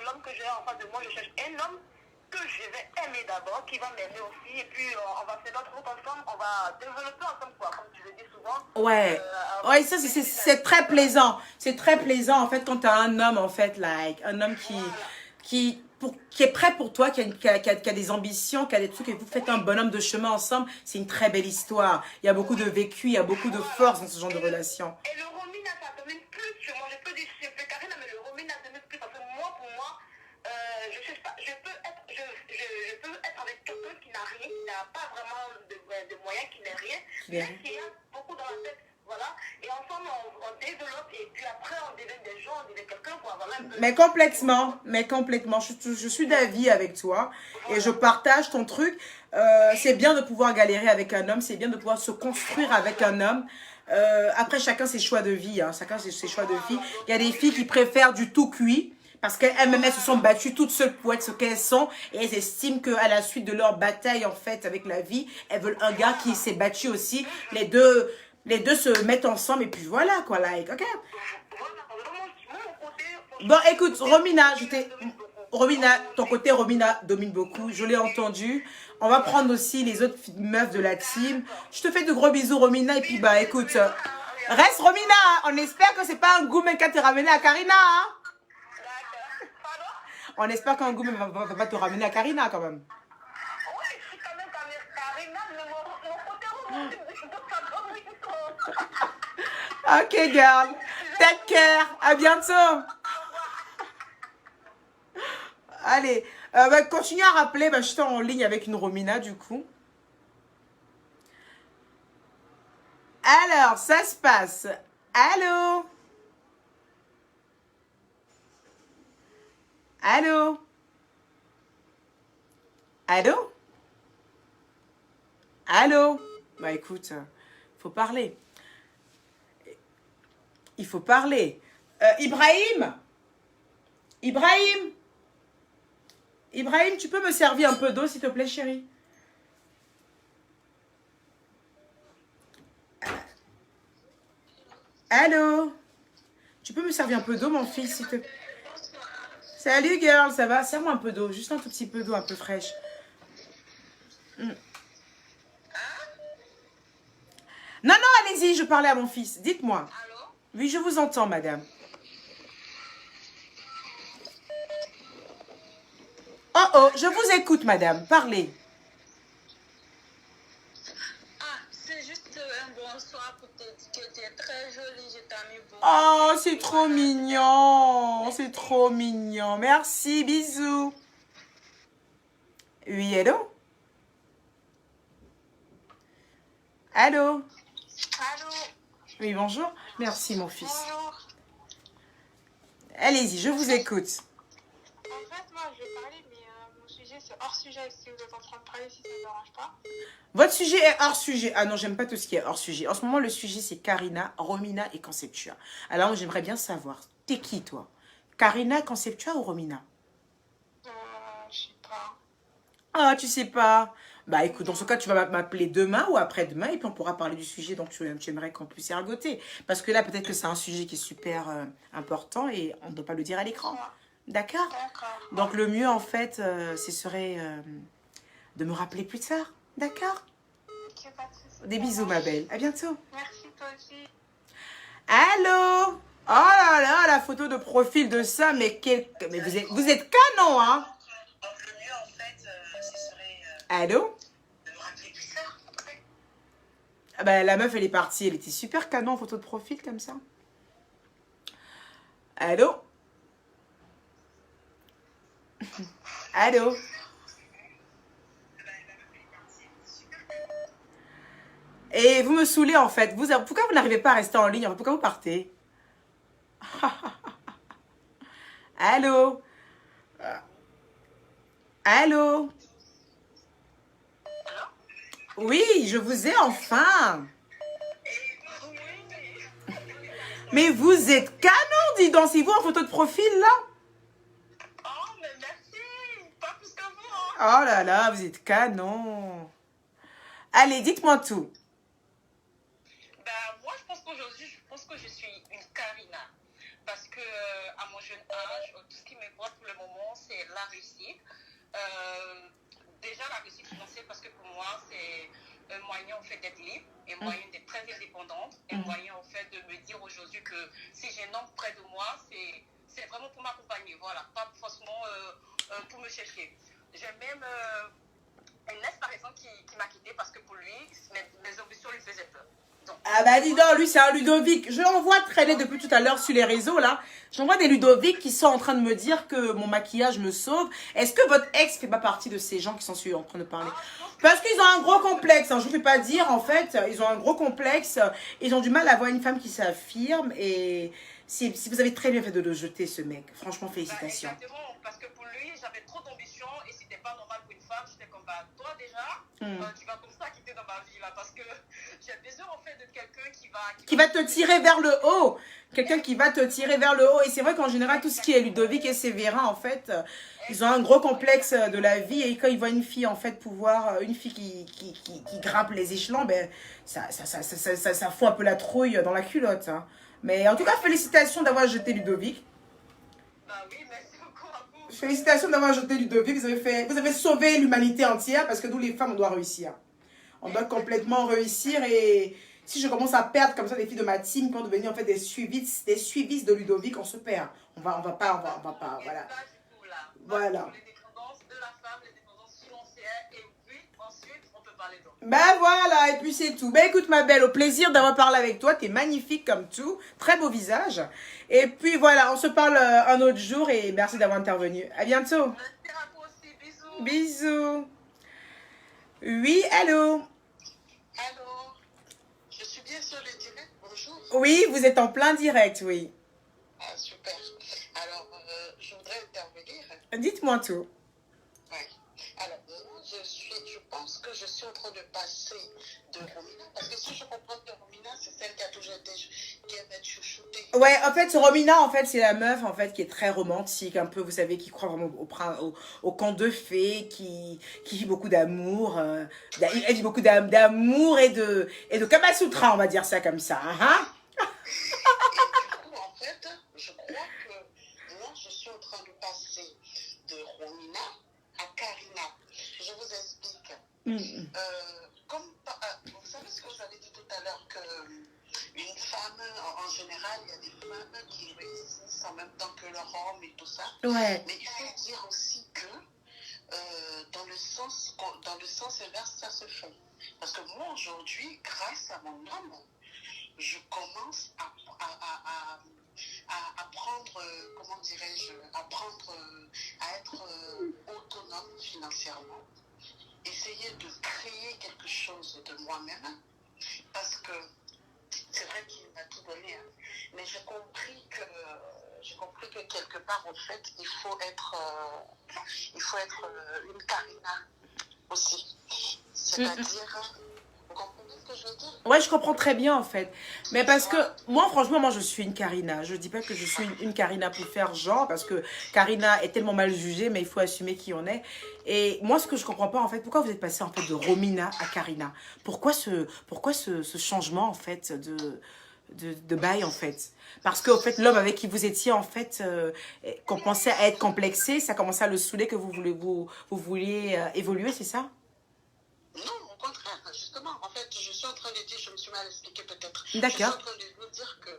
S2: l'homme que j'ai en face de moi, je cherche un homme que je vais aimer d'abord, qui va m'aimer aussi. Et puis on va faire notre route ensemble, on va développer ensemble, quoi, comme tu le dis souvent.
S1: Ouais. Ouais, ça c'est très plaisant. C'est très plaisant en fait quand tu as un homme en fait, un homme qui est prêt pour toi, qui a des ambitions, qui a des trucs, et vous faites un bonhomme de chemin ensemble, c'est une très belle histoire. Il y a beaucoup de vécu, il y a beaucoup de force dans ce genre de relation.
S2: Et le Romina, ça te met plus sur moi. Je peux dire, je peux Karina, mais le Romina te met plus parce que moi, pour moi, je sais pas, je peux être avec quelqu'un qui n'a rien, qui n'a pas vraiment de moyens, qui n'a rien, mais qui a beaucoup dans la tête. Voilà. Et ensemble, on développe et puis après, on devient des gens, on devient quelqu'un, quoi. Voilà.
S1: Mais complètement. Je suis d'avis avec toi et je partage ton truc. C'est bien de pouvoir galérer avec un homme, c'est bien de pouvoir se construire avec un homme. Après, chacun ses choix de vie. Hein. Chacun ses choix de vie. Il y a des filles qui préfèrent du tout cuit. Parce qu'elles-mêmes, elles se sont battues toutes seules pour être ce qu'elles sont. Et elles estiment qu'à la suite de leur bataille, en fait, avec la vie, elles veulent un gars qui s'est battu aussi. Les deux se mettent ensemble et puis voilà, quoi, like, ok. Bon, écoute, Romina, ton côté, Romina domine beaucoup. Je l'ai entendu. On va prendre aussi les autres meufs de la team. Je te fais de gros bisous, Romina. Et puis, bah, écoute, reste Romina. On espère que c'est pas un gourmet qui t'a ramené à Karina. Hein? On espère qu'un gourmet va pas te ramener à Karina, quand même.
S2: Oui, je suis quand même Karina, mais mon côté
S1: Ok, girl. Take care. À bientôt. Allez, bah, continue à rappeler. Bah, je suis en ligne avec une Romina, du coup. Alors, ça se passe. Allô? Allô? Allô? Allô? Bah, écoute, faut parler. Il faut parler. Ibrahim? Ibrahim? Ibrahim, tu peux me servir un peu d'eau, s'il te plaît, chérie? Allô? Tu peux me servir un peu d'eau, mon fils, s'il te plaît? Salut, girl, ça va? Serre-moi un peu d'eau, juste un tout petit peu d'eau, un peu fraîche. Non, non, allez-y, je parlais à mon fils. Dites-moi.
S2: Allô?
S1: Oui, je vous entends, madame. Oh, oh, je vous écoute, madame. Parlez.
S2: Ah, c'est juste un bonsoir pour te dire que tu es très jolie, je t'aime beaucoup.
S1: Oh, c'est trop mignon. C'est trop mignon. Merci, bisous. Oui, allô? Allô?
S2: Allô?
S1: Oui, bonjour. Merci, mon fils.
S2: Bonjour.
S1: Allez-y, je vous écoute.
S2: En fait, moi, je vais parler, mais mon sujet, c'est hors sujet. Si vous êtes en train de parler, si ça ne dérange pas.
S1: Votre sujet est hors sujet. Ah non, j'aime pas tout ce qui est hors sujet. En ce moment, le sujet, c'est Karina, Romina et Conceptua. Alors, j'aimerais bien savoir, t'es qui, toi? Karina, Conceptua ou Romina?
S2: Je sais pas.
S1: Ah, tu sais pas. Bah, écoute, dans ce cas, tu vas m'appeler demain ou après-demain et puis on pourra parler du sujet dont tu aimerais qu'on puisse ergoter. Parce que là, peut-être que c'est un sujet qui est super important et on ne doit pas le dire à l'écran. D'accord?
S2: D'accord.
S1: Donc, le mieux, en fait, ce serait de me rappeler plus tard. D'accord?
S2: Ok, pas de soucis.
S1: Des bisous, ma belle. À bientôt.
S2: Merci, toi aussi.
S1: Allô? Oh là là, la photo de profil de ça, mais vous êtes canon, hein?
S2: Donc, le mieux, en fait, ce serait
S1: Allô?
S2: de me rappeler plus tard.
S1: Ah bah, la meuf, elle est partie. Elle était super canon en photo de profil, comme ça. Allô? Allô? Et vous me saoulez, en fait. Pourquoi vous n'arrivez pas à rester en ligne? Pourquoi vous partez? Allô? Allô? Oui, je vous ai enfin. Mais vous êtes canon, dis donc. C'est vous en photo de profil, là?
S2: Oh, mais merci. Pas plus que vous.
S1: Oh là là, vous êtes canon. Allez, dites-moi tout.
S2: Ben, moi, je pense qu'aujourd'hui, je pense que je suis une Karina. Parce que, à mon jeune âge, tout ce qui me porte pour le moment, c'est la réussite. Déjà, la réussite financière, parce que pour moi, c'est un moyen, en fait, d'être libre, un moyen d'être très indépendante, un moyen, en fait, de me dire aujourd'hui que si j'ai un homme près de moi, c'est vraiment pour m'accompagner, voilà, pas forcément pour me chercher. J'ai même une ex, par exemple, qui m'a quittée parce que pour lui, mes ambitions lui faisaient peur. Donc,
S1: Ah bah dis donc, lui c'est un Ludovic. Je l'envoie traîner depuis tout à l'heure sur les réseaux là. J'envoie des Ludovic qui sont en train de me dire que mon maquillage me sauve. Est-ce que votre ex fait pas partie de ces gens qui sont en train de parler? Parce qu'ils ont un gros complexe, hein, je ne vais pas dire en fait. Ils ont un gros complexe. Ils ont du mal à avoir une femme qui s'affirme. Et si vous avez très bien fait de le jeter ce mec. Franchement, félicitations.
S2: Exactement, parce que pour lui, j'avais trop d'ambition et c'était pas normal pour une femme. J'étais comme, bah, toi déjà, tu vas comme ça quitter dans ma vie là, parce que j'ai besoin en fait de quelqu'un
S1: qui va te tirer vers le haut. Quelqu'un qui va te tirer vers le haut. Et c'est vrai qu'en général, tout ce qui est Ludovic et Séverin, en fait, ils ont un gros complexe de la vie. Et quand ils voient une fille, en fait, une fille qui grimpe les échelons, ben, ça fout un peu la trouille dans la culotte. Hein. Mais en tout cas, félicitations d'avoir jeté Ludovic.
S2: Bah oui, merci beaucoup à vous.
S1: Félicitations d'avoir jeté Ludovic. Vous avez sauvé l'humanité entière parce que nous, les femmes, on doit réussir. On doit complètement réussir et si je commence à perdre comme ça des filles de ma team qui vont devenir en fait des suivistes de Ludovic, on se perd. On va pas, voilà. Voilà.
S2: L'indépendance de la femme, l'indépendance financière et oui, ensuite, on peut parler d'autres.
S1: Ben voilà, et puis c'est tout. Ben écoute ma belle, au plaisir d'avoir parlé avec toi. T'es magnifique comme tout. Très beau visage. Et puis voilà, on se parle un autre jour et merci d'avoir intervenu. À bientôt.
S2: Merci à vous aussi, bisous.
S1: Bisous. Oui, allô.
S2: Allô, je suis bien sur le direct, bonjour.
S1: Oui, vous êtes en plein direct, oui.
S2: Ah, super. Alors, je voudrais intervenir.
S1: Dites-moi tout.
S2: Ouais. Alors, je suis du
S3: pense que je suis en train de passer de Romina, parce que si je comprends que Romina, c'est celle qui a toujours été, qui aime être chouchoutée.
S1: Ouais, en fait, Romina, en fait, c'est la meuf, en fait, qui est très romantique, un peu, vous savez, qui croit vraiment au conte de fées, qui vit beaucoup d'amour, elle vit beaucoup d'amour et de Kama Sutra, on va dire ça comme ça, hein.
S3: Et du coup, en fait, je crois que moi, je suis en train de passer de Romina à Karina. Je vous explique. Vous savez ce que je vous avais dit tout à l'heure, que une femme, en général, il y a des femmes qui réussissent en même temps que leur homme et tout ça.
S1: Ouais.
S3: Mais il faut dire aussi que dans le sens inverse, ça se fait. Parce que moi, aujourd'hui, grâce à mon homme, je commence à prendre, comment dirais-je, à être autonome financièrement. Essayer de créer quelque chose de moi-même, parce que c'est vrai qu'il m'a tout donné, hein, mais j'ai compris que quelque part, en fait, il faut être une Karina aussi. C'est-à-dire, vous comprenez ce que je veux dire?
S1: Ouais, je comprends très bien, en fait. Mais parce que, moi, franchement, moi, je suis une Karina. Je dis pas que je suis une Karina pour faire genre, parce que Karina est tellement mal jugée, mais il faut assumer qui on est. Et moi, ce que je comprends pas, en fait, pourquoi vous êtes passé, en fait, de Romina à Karina? Pourquoi ce changement, en fait, de bail, en fait? Parce que, en fait, l'homme avec qui vous étiez, en fait, qu'on pensait à être complexé, ça commençait à le saouler que vous vouliez évoluer, c'est ça?
S3: Non, au contraire, justement, en fait, je suis en train de dire, je me suis mal expliqué peut-être.
S1: D'accord.
S3: Je suis en train de vous dire que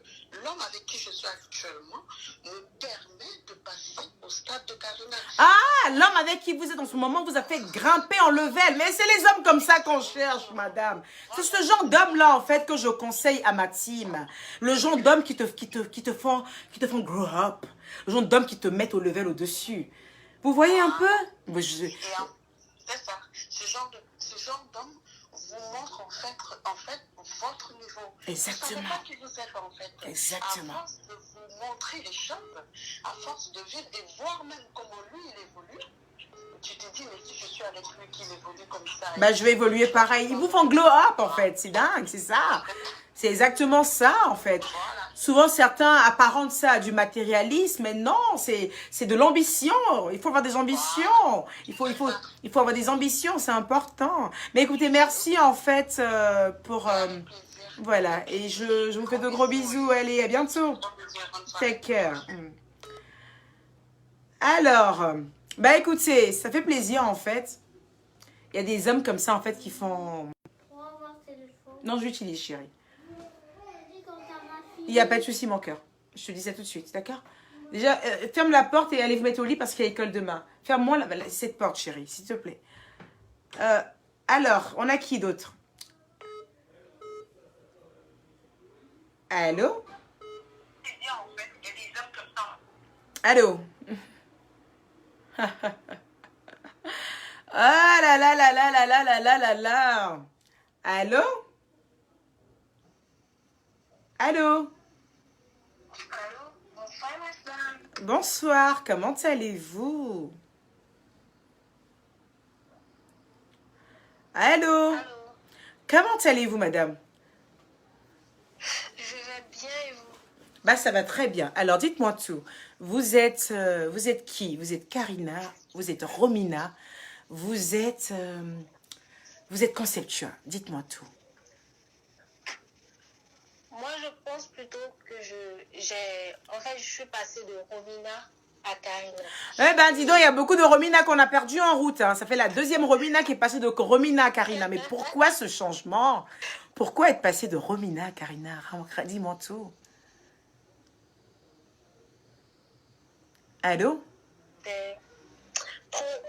S3: l'homme avec qui je suis actuellement me permet de passer au stade de Karina.
S1: Ah, l'homme avec qui vous êtes en ce moment vous a fait grimper en level. Mais c'est les hommes comme ça qu'on cherche, madame. C'est ce genre d'homme-là, en fait, que je conseille à ma team. Le genre d'homme qui te font grow up. Le genre d'homme qui te mettent au level au-dessus. Vous voyez un peu?
S3: C'est ça. Ce genre d'homme vous montre en fait votre niveau.
S1: Exactement.
S3: Vous ne savez pas qui vous êtes, en fait.
S1: Exactement.
S3: À force de vous montrer les choses, à force de vivre et voir même comment lui, il évolue, tu te dis, mais si je suis avec lui qui évolue comme ça...
S1: Bah, je vais évoluer pareil. Ils vous font glow up, en fait. C'est dingue, c'est ça. C'est exactement ça, en fait.
S3: Voilà.
S1: Souvent, certains apparentent ça à du matérialisme, mais non, c'est de l'ambition. Il faut avoir des ambitions. Il faut avoir des ambitions, c'est important. Mais écoutez, merci, en fait, pour... voilà, et je vous fais de gros bisous. Allez, à bientôt. Take care. Alors, bah écoutez, ça fait plaisir, en fait. Il y a des hommes comme ça, en fait, qui font... Non, je l'utilise, chérie. Il n'y a pas de souci, mon cœur. Je te dis ça tout de suite, d'accord? Déjà, ferme la porte et allez vous mettre au lit parce qu'il y a école demain. Ferme-moi cette porte, chérie, s'il te plaît. Alors, on a qui d'autre? Allô? Allô? Ah là là là là là là là là là là. Allô? Allô?
S2: Allô, bonsoir, madame.
S1: Bonsoir, comment allez-vous? Allô?
S2: Allô,
S1: Comment allez-vous, madame?
S2: je vais bien et vous?
S1: Bah, ça va très bien. Alors, dites-moi tout. Vous êtes qui? Vous êtes Karina, vous êtes Romina, vous êtes Conceptua. Dites-moi tout.
S2: Moi, je pense plutôt que en fait, je suis passée de Romina à Karina.
S1: Eh ben, dis donc, il y a beaucoup de Romina qu'on a perdu en route. Hein. Ça fait la deuxième Romina qui est passée de Romina à Karina. Mais pourquoi ce changement? Pourquoi être passée de Romina à Karina? Dis-moi tout. Allô?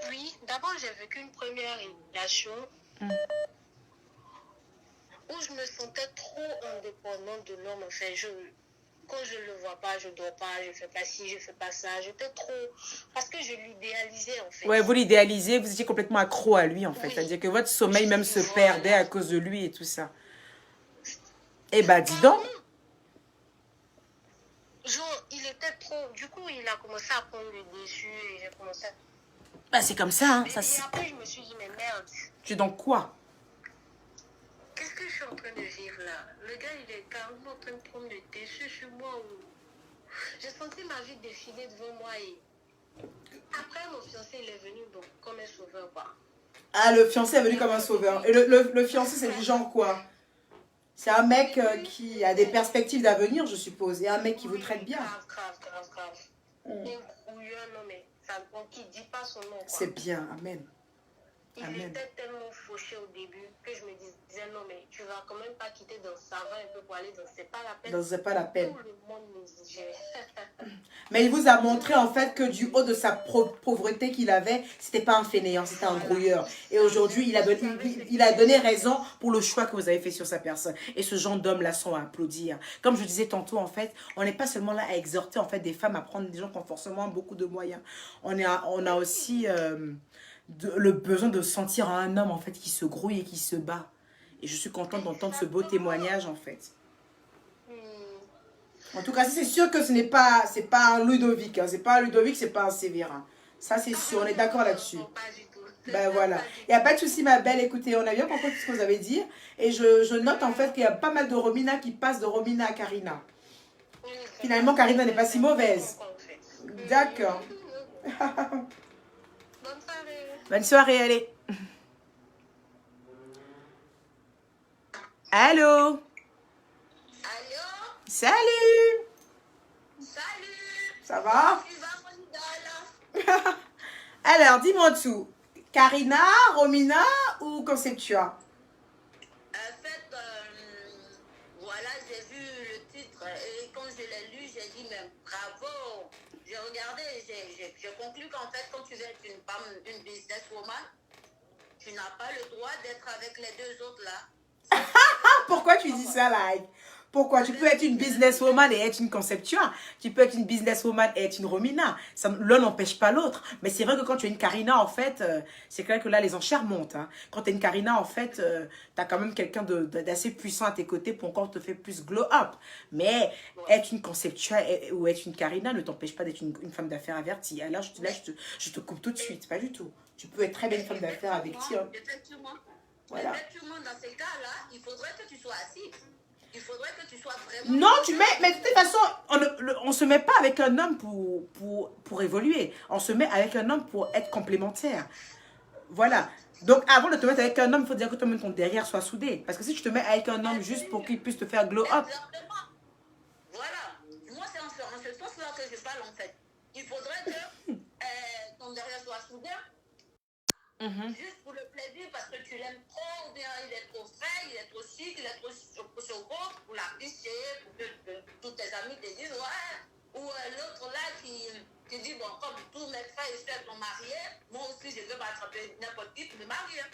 S2: Oui, d'abord, j'ai vécu une première relation où je me sentais trop indépendante de l'homme. En fait, quand je ne le vois pas, je ne dors pas, je ne fais pas ci, je ne fais pas ça. J'étais trop... Parce que je l'idéalisais, en fait.
S1: Ouais, vous l'idéalisez, vous étiez complètement accro à lui, en fait.
S2: Oui.
S1: C'est-à-dire que votre sommeil même se perdait à cause de lui et tout ça. Eh ben, dis donc.
S2: Genre, il était trop... Du coup, il a commencé à prendre le dessus et j'ai commencé à...
S1: Bah, c'est comme ça, hein.
S2: Et,
S1: Ça,
S2: et après, je me suis dit, mais merde,
S1: tu es dans quoi?
S2: qu'est-ce que je suis en train de vivre là? Le gars, il est carrément en train de prendre le dessus sur moi. J'ai senti ma vie défiler devant moi et après, mon fiancé, il est venu bon, comme un sauveur, quoi.
S1: Ah, le fiancé est venu comme un sauveur. Et le fiancé, c'est du genre quoi? C'est un mec qui a des perspectives d'avenir, je suppose. Et un mec qui vous traite bien.
S2: Grave, grave, grave, grave. Un brouillon, non, mais ça, qui dit pas son nom, quoi.
S1: C'est bien, amen.
S2: Il
S1: Amen.
S2: était tellement fauché au début que je me disais, non, mais tu vas quand même pas quitter dans ça va un peu pour aller dans c'est pas la peine.
S1: Donc, c'est pas la peine.
S2: Tout le monde m'exigeait.
S1: Mais il vous a montré en fait que du haut de sa pauvreté qu'il avait, c'était pas un fainéant, c'était un grouilleur. Et aujourd'hui, il a donné raison pour le choix que vous avez fait sur sa personne. Et ce genre d'hommes-là sont à applaudir. Comme je disais tantôt, en fait, on n'est pas seulement là à exhorter en fait des femmes à prendre des gens qui ont forcément beaucoup de moyens. On a aussi le besoin de sentir un homme en fait qui se grouille et qui se bat. Et je suis contente d'entendre ce beau témoignage en fait. En tout cas, c'est sûr que c'est pas un Ludovic. Hein. C'est pas un Ludovic, c'est pas un Sévérin. Ça, c'est sûr. On est d'accord là-dessus. Ben voilà. Il n'y a pas de souci, ma belle. Écoutez, on a bien compris tout ce que vous avez dit. Et je note en fait qu'il y a pas mal de Romina qui passent de Romina à Karina. Finalement, Karina n'est pas si mauvaise. D'accord.
S2: Bonne soirée.
S1: Bonne soirée, allez. Allô?
S2: Allô?
S1: Salut!
S2: Salut!
S1: Ça va?
S2: Tu vas, mon idole?
S1: Alors, dis-moi tout. Karina, Romina ou Conceptua?
S2: En fait, voilà, j'ai vu le titre et quand je l'ai lu, j'ai dit, mais bravo. J'ai regardé et j'ai conclu qu'en fait, quand tu veux être une femme, une businesswoman, tu n'as pas le droit d'être avec les deux autres là.
S1: Pourquoi tu dis ça, like? Pourquoi? Tu peux être une businesswoman et être une Conceptua. Tu peux être une businesswoman et être une Romina. L'un n'empêche pas l'autre. Mais c'est vrai que quand tu es une Karina, en fait, c'est clair que là, les enchères montent. Hein. Quand tu es une Karina, en fait, tu as quand même quelqu'un d'assez puissant à tes côtés pour encore te faire plus glow up. Mais être une Conceptua ou être une Karina ne t'empêche pas d'être une femme d'affaires avertie. Alors, je te coupe tout de suite. Pas du tout. Tu peux être très bien une femme d'affaires avec Tion.
S2: Effectivement.
S1: Voilà.
S2: Effectivement, dans ces cas-là, il faudrait que tu sois assise. Il faudrait que tu sois vraiment...
S1: Non, mais de toute façon, on ne se met pas avec un homme pour évoluer. On se met avec un homme pour être complémentaire. Voilà. Donc, avant de te mettre avec un homme, il faut dire que toi-même, ton derrière soit soudé. Parce que si tu te mets avec un homme juste pour qu'il puisse te faire glow up...
S2: Exactement. Voilà. Moi, c'est en ce sens-là que je parle, en fait. Il faudrait que ton derrière soit soudé. Juste pour le plaisir, parce que tu l'aimes trop, ou bien il est trop frais, il est trop chic, il est trop choco, pour l'afficher, pour que tous tes amis te disent, ouais. Ou l'autre là qui dit, bon, comme tous mes frères et sœurs sont mariés, moi aussi je veux m'attraper n'importe qui pour me marier.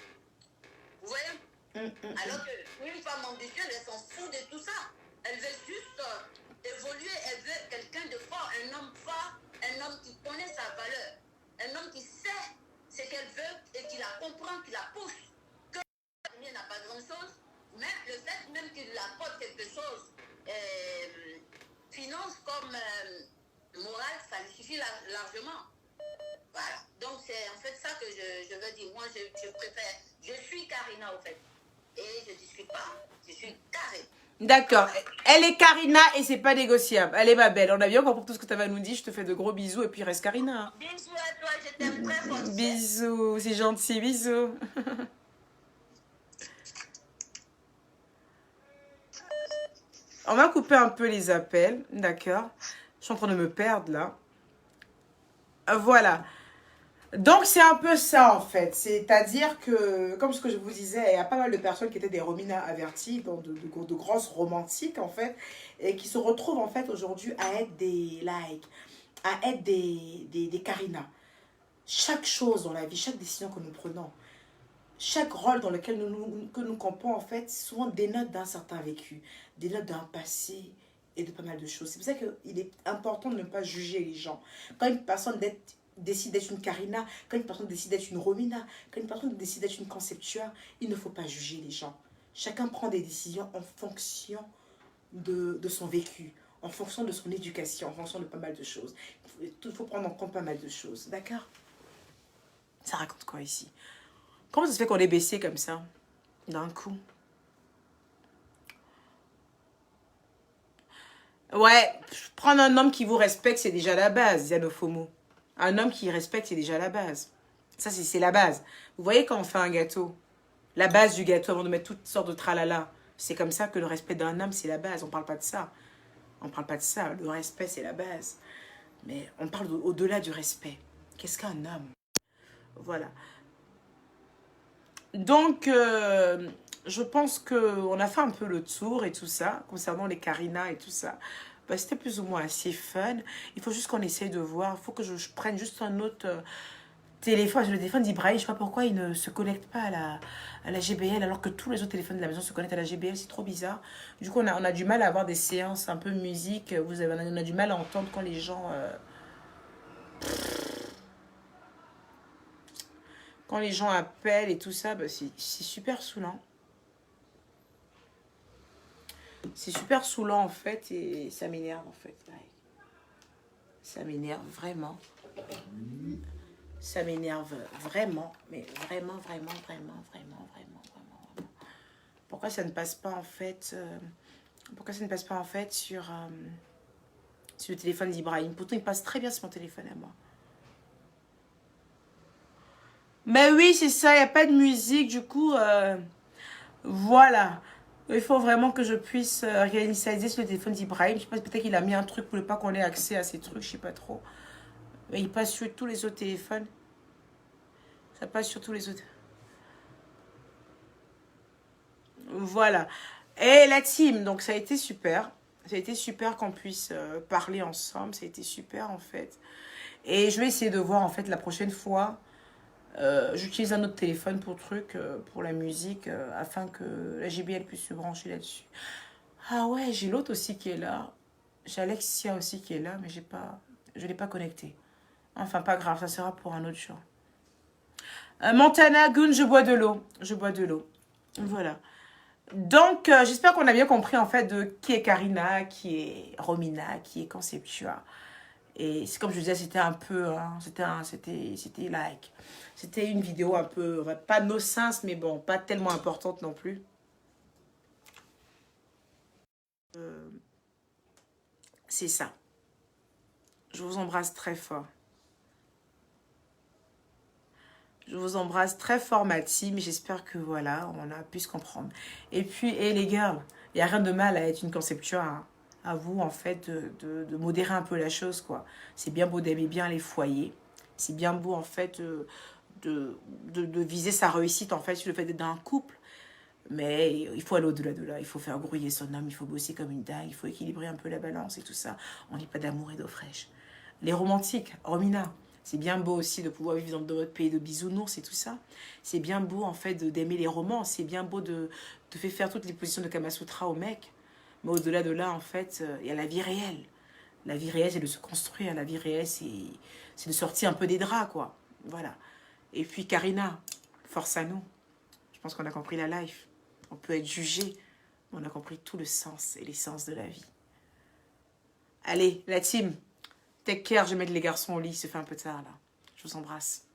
S2: Vous voyez? Alors qu'une femme ambitieuse, elle s'en fout de tout ça. Elle veut juste évoluer, elle veut quelqu'un de fort, un homme qui connaît sa valeur, un homme qui sait ce qu'elle veut et qui la comprend, qui la pousse. Que elle n'a pas grand-chose, mais le fait même qu'il apporte quelque chose, finance comme morale, ça lui suffit largement. Voilà. Donc c'est en fait ça que je veux dire. Moi, je préfère. Je suis Karina, au fait. Et je ne discute pas. Je suis carré.
S1: D'accord. Elle est Karina et c'est pas négociable. Allez, ma belle, on a bien compris tout ce que tu avais à nous dire. Je te fais de gros bisous et puis reste Karina.
S2: Bisous à toi, je t'aime très fort.
S1: Bisous, c'est gentil, bisous. On va couper un peu les appels, d'accord. Je suis en train de me perdre là. Voilà. Donc, c'est un peu ça, en fait. C'est-à-dire que, comme ce que je vous disais, il y a pas mal de personnes qui étaient des Romina averties, donc de grosses romantiques, en fait, et qui se retrouvent, en fait, aujourd'hui à être des à être des Karina. Chaque chose dans la vie, chaque décision que nous prenons, chaque rôle dans lequel nous campons, en fait, souvent dénote d'un certain vécu, dénote d'un passé et de pas mal de choses. C'est pour ça qu'il est important de ne pas juger les gens. Quand une personne décide d'être une Karina, quand une personne décide d'être une Romina, quand une personne décide d'être une Conceptua, il ne faut pas juger les gens. Chacun prend des décisions en fonction de son vécu, en fonction de son éducation, en fonction de pas mal de choses. Il faut prendre en compte pas mal de choses, d'accord? Ça raconte quoi ici? Comment ça se fait qu'on est baissé comme ça, d'un coup? Ouais, prendre un homme qui vous respecte, c'est déjà la base, Zianofomo. Un homme qui respecte, c'est déjà la base. Ça, c'est la base. Vous voyez quand on fait un gâteau, la base du gâteau, avant de mettre toutes sortes de tralala, c'est comme ça que le respect d'un homme, c'est la base. On parle pas de ça. On parle pas de ça. Le respect, c'est la base. Mais on parle au-delà du respect. Qu'est-ce qu'un homme? Voilà. Donc, je pense qu'on a fait un peu le tour et tout ça, concernant les Karina et tout ça. Bah, c'était plus ou moins assez fun. Il faut juste qu'on essaye de voir. Il faut que je prenne juste un autre téléphone. Le téléphone d'Ibrahim, je sais pas pourquoi il ne se connecte pas à la GBL, alors que tous les autres téléphones de la maison se connectent à la GBL. C'est trop bizarre. Du coup, on a du mal à avoir des séances un peu musique. On a du mal à entendre quand les gens... quand les gens appellent et tout ça, bah, c'est super saoulant. C'est super saoulant en fait et ça m'énerve en fait. Ça m'énerve vraiment. Ça m'énerve vraiment, mais vraiment, vraiment, vraiment, vraiment, vraiment, vraiment. Pourquoi ça ne passe pas en fait pourquoi ça ne passe pas en fait sur le téléphone d'Ibrahim? Pourtant il passe très bien sur mon téléphone à moi. Mais oui, c'est ça, il n'y a pas de musique, du coup, voilà. Il faut vraiment que je puisse réinitialiser sur le téléphone d'Ibrahim. Je sais pas, peut-être qu'il a mis un truc pour ne pas qu'on ait accès à ces trucs, je sais pas trop. Mais il passe sur tous les autres téléphones. Ça passe sur tous les autres. Voilà. Et la team, donc ça a été super. Ça a été super qu'on puisse parler ensemble. Ça a été super en fait. Et je vais essayer de voir en fait la prochaine fois. J'utilise un autre téléphone pour la musique, afin que la JBL puisse se brancher là-dessus. Ah ouais, j'ai l'autre aussi qui est là. J'ai Alexia aussi qui est là, mais je ne l'ai pas connecté. Enfin, pas grave, ça sera pour un autre jour. Montana, Gun, je bois de l'eau. Je bois de l'eau. Voilà. Donc, j'espère qu'on a bien compris en fait de qui est Karina, qui est Romina, qui est Conceptua. Et c'est comme je disais, c'était un peu, hein, c'était like, c'était une vidéo un peu, pas no sens, mais bon, pas tellement importante non plus. C'est ça. Je vous embrasse très fort. Je vous embrasse très fort, ma team. J'espère que voilà, on a pu se comprendre. Et puis, les girls, il n'y a rien de mal à être une conceptua, hein. À vous, en fait, de modérer un peu la chose, quoi. C'est bien beau d'aimer bien les foyers. C'est bien beau, en fait, de viser sa réussite, en fait, sur le fait d'être dans un couple. Mais il faut aller au-delà de là. Il faut faire grouiller son homme. Il faut bosser comme une dingue. Il faut équilibrer un peu la balance et tout ça. On n'est pas d'amour et d'eau fraîche. Les romantiques, Romina, c'est bien beau aussi de pouvoir vivre dans notre pays de bisounours et tout ça. C'est bien beau, en fait, d'aimer les romans. C'est bien beau de faire toutes les positions de Kamasutra au mec. Mais au-delà de là, en fait, il y a la vie réelle. La vie réelle, c'est de se construire. La vie réelle, c'est de sortir un peu des draps, quoi. Voilà. Et puis, Karina, force à nous. Je pense qu'on a compris la life. On peut être jugé, mais on a compris tout le sens et l'essence de la vie. Allez, la team, take care. Je vais mettre les garçons au lit. Il se fait un peu tard, là. Je vous embrasse.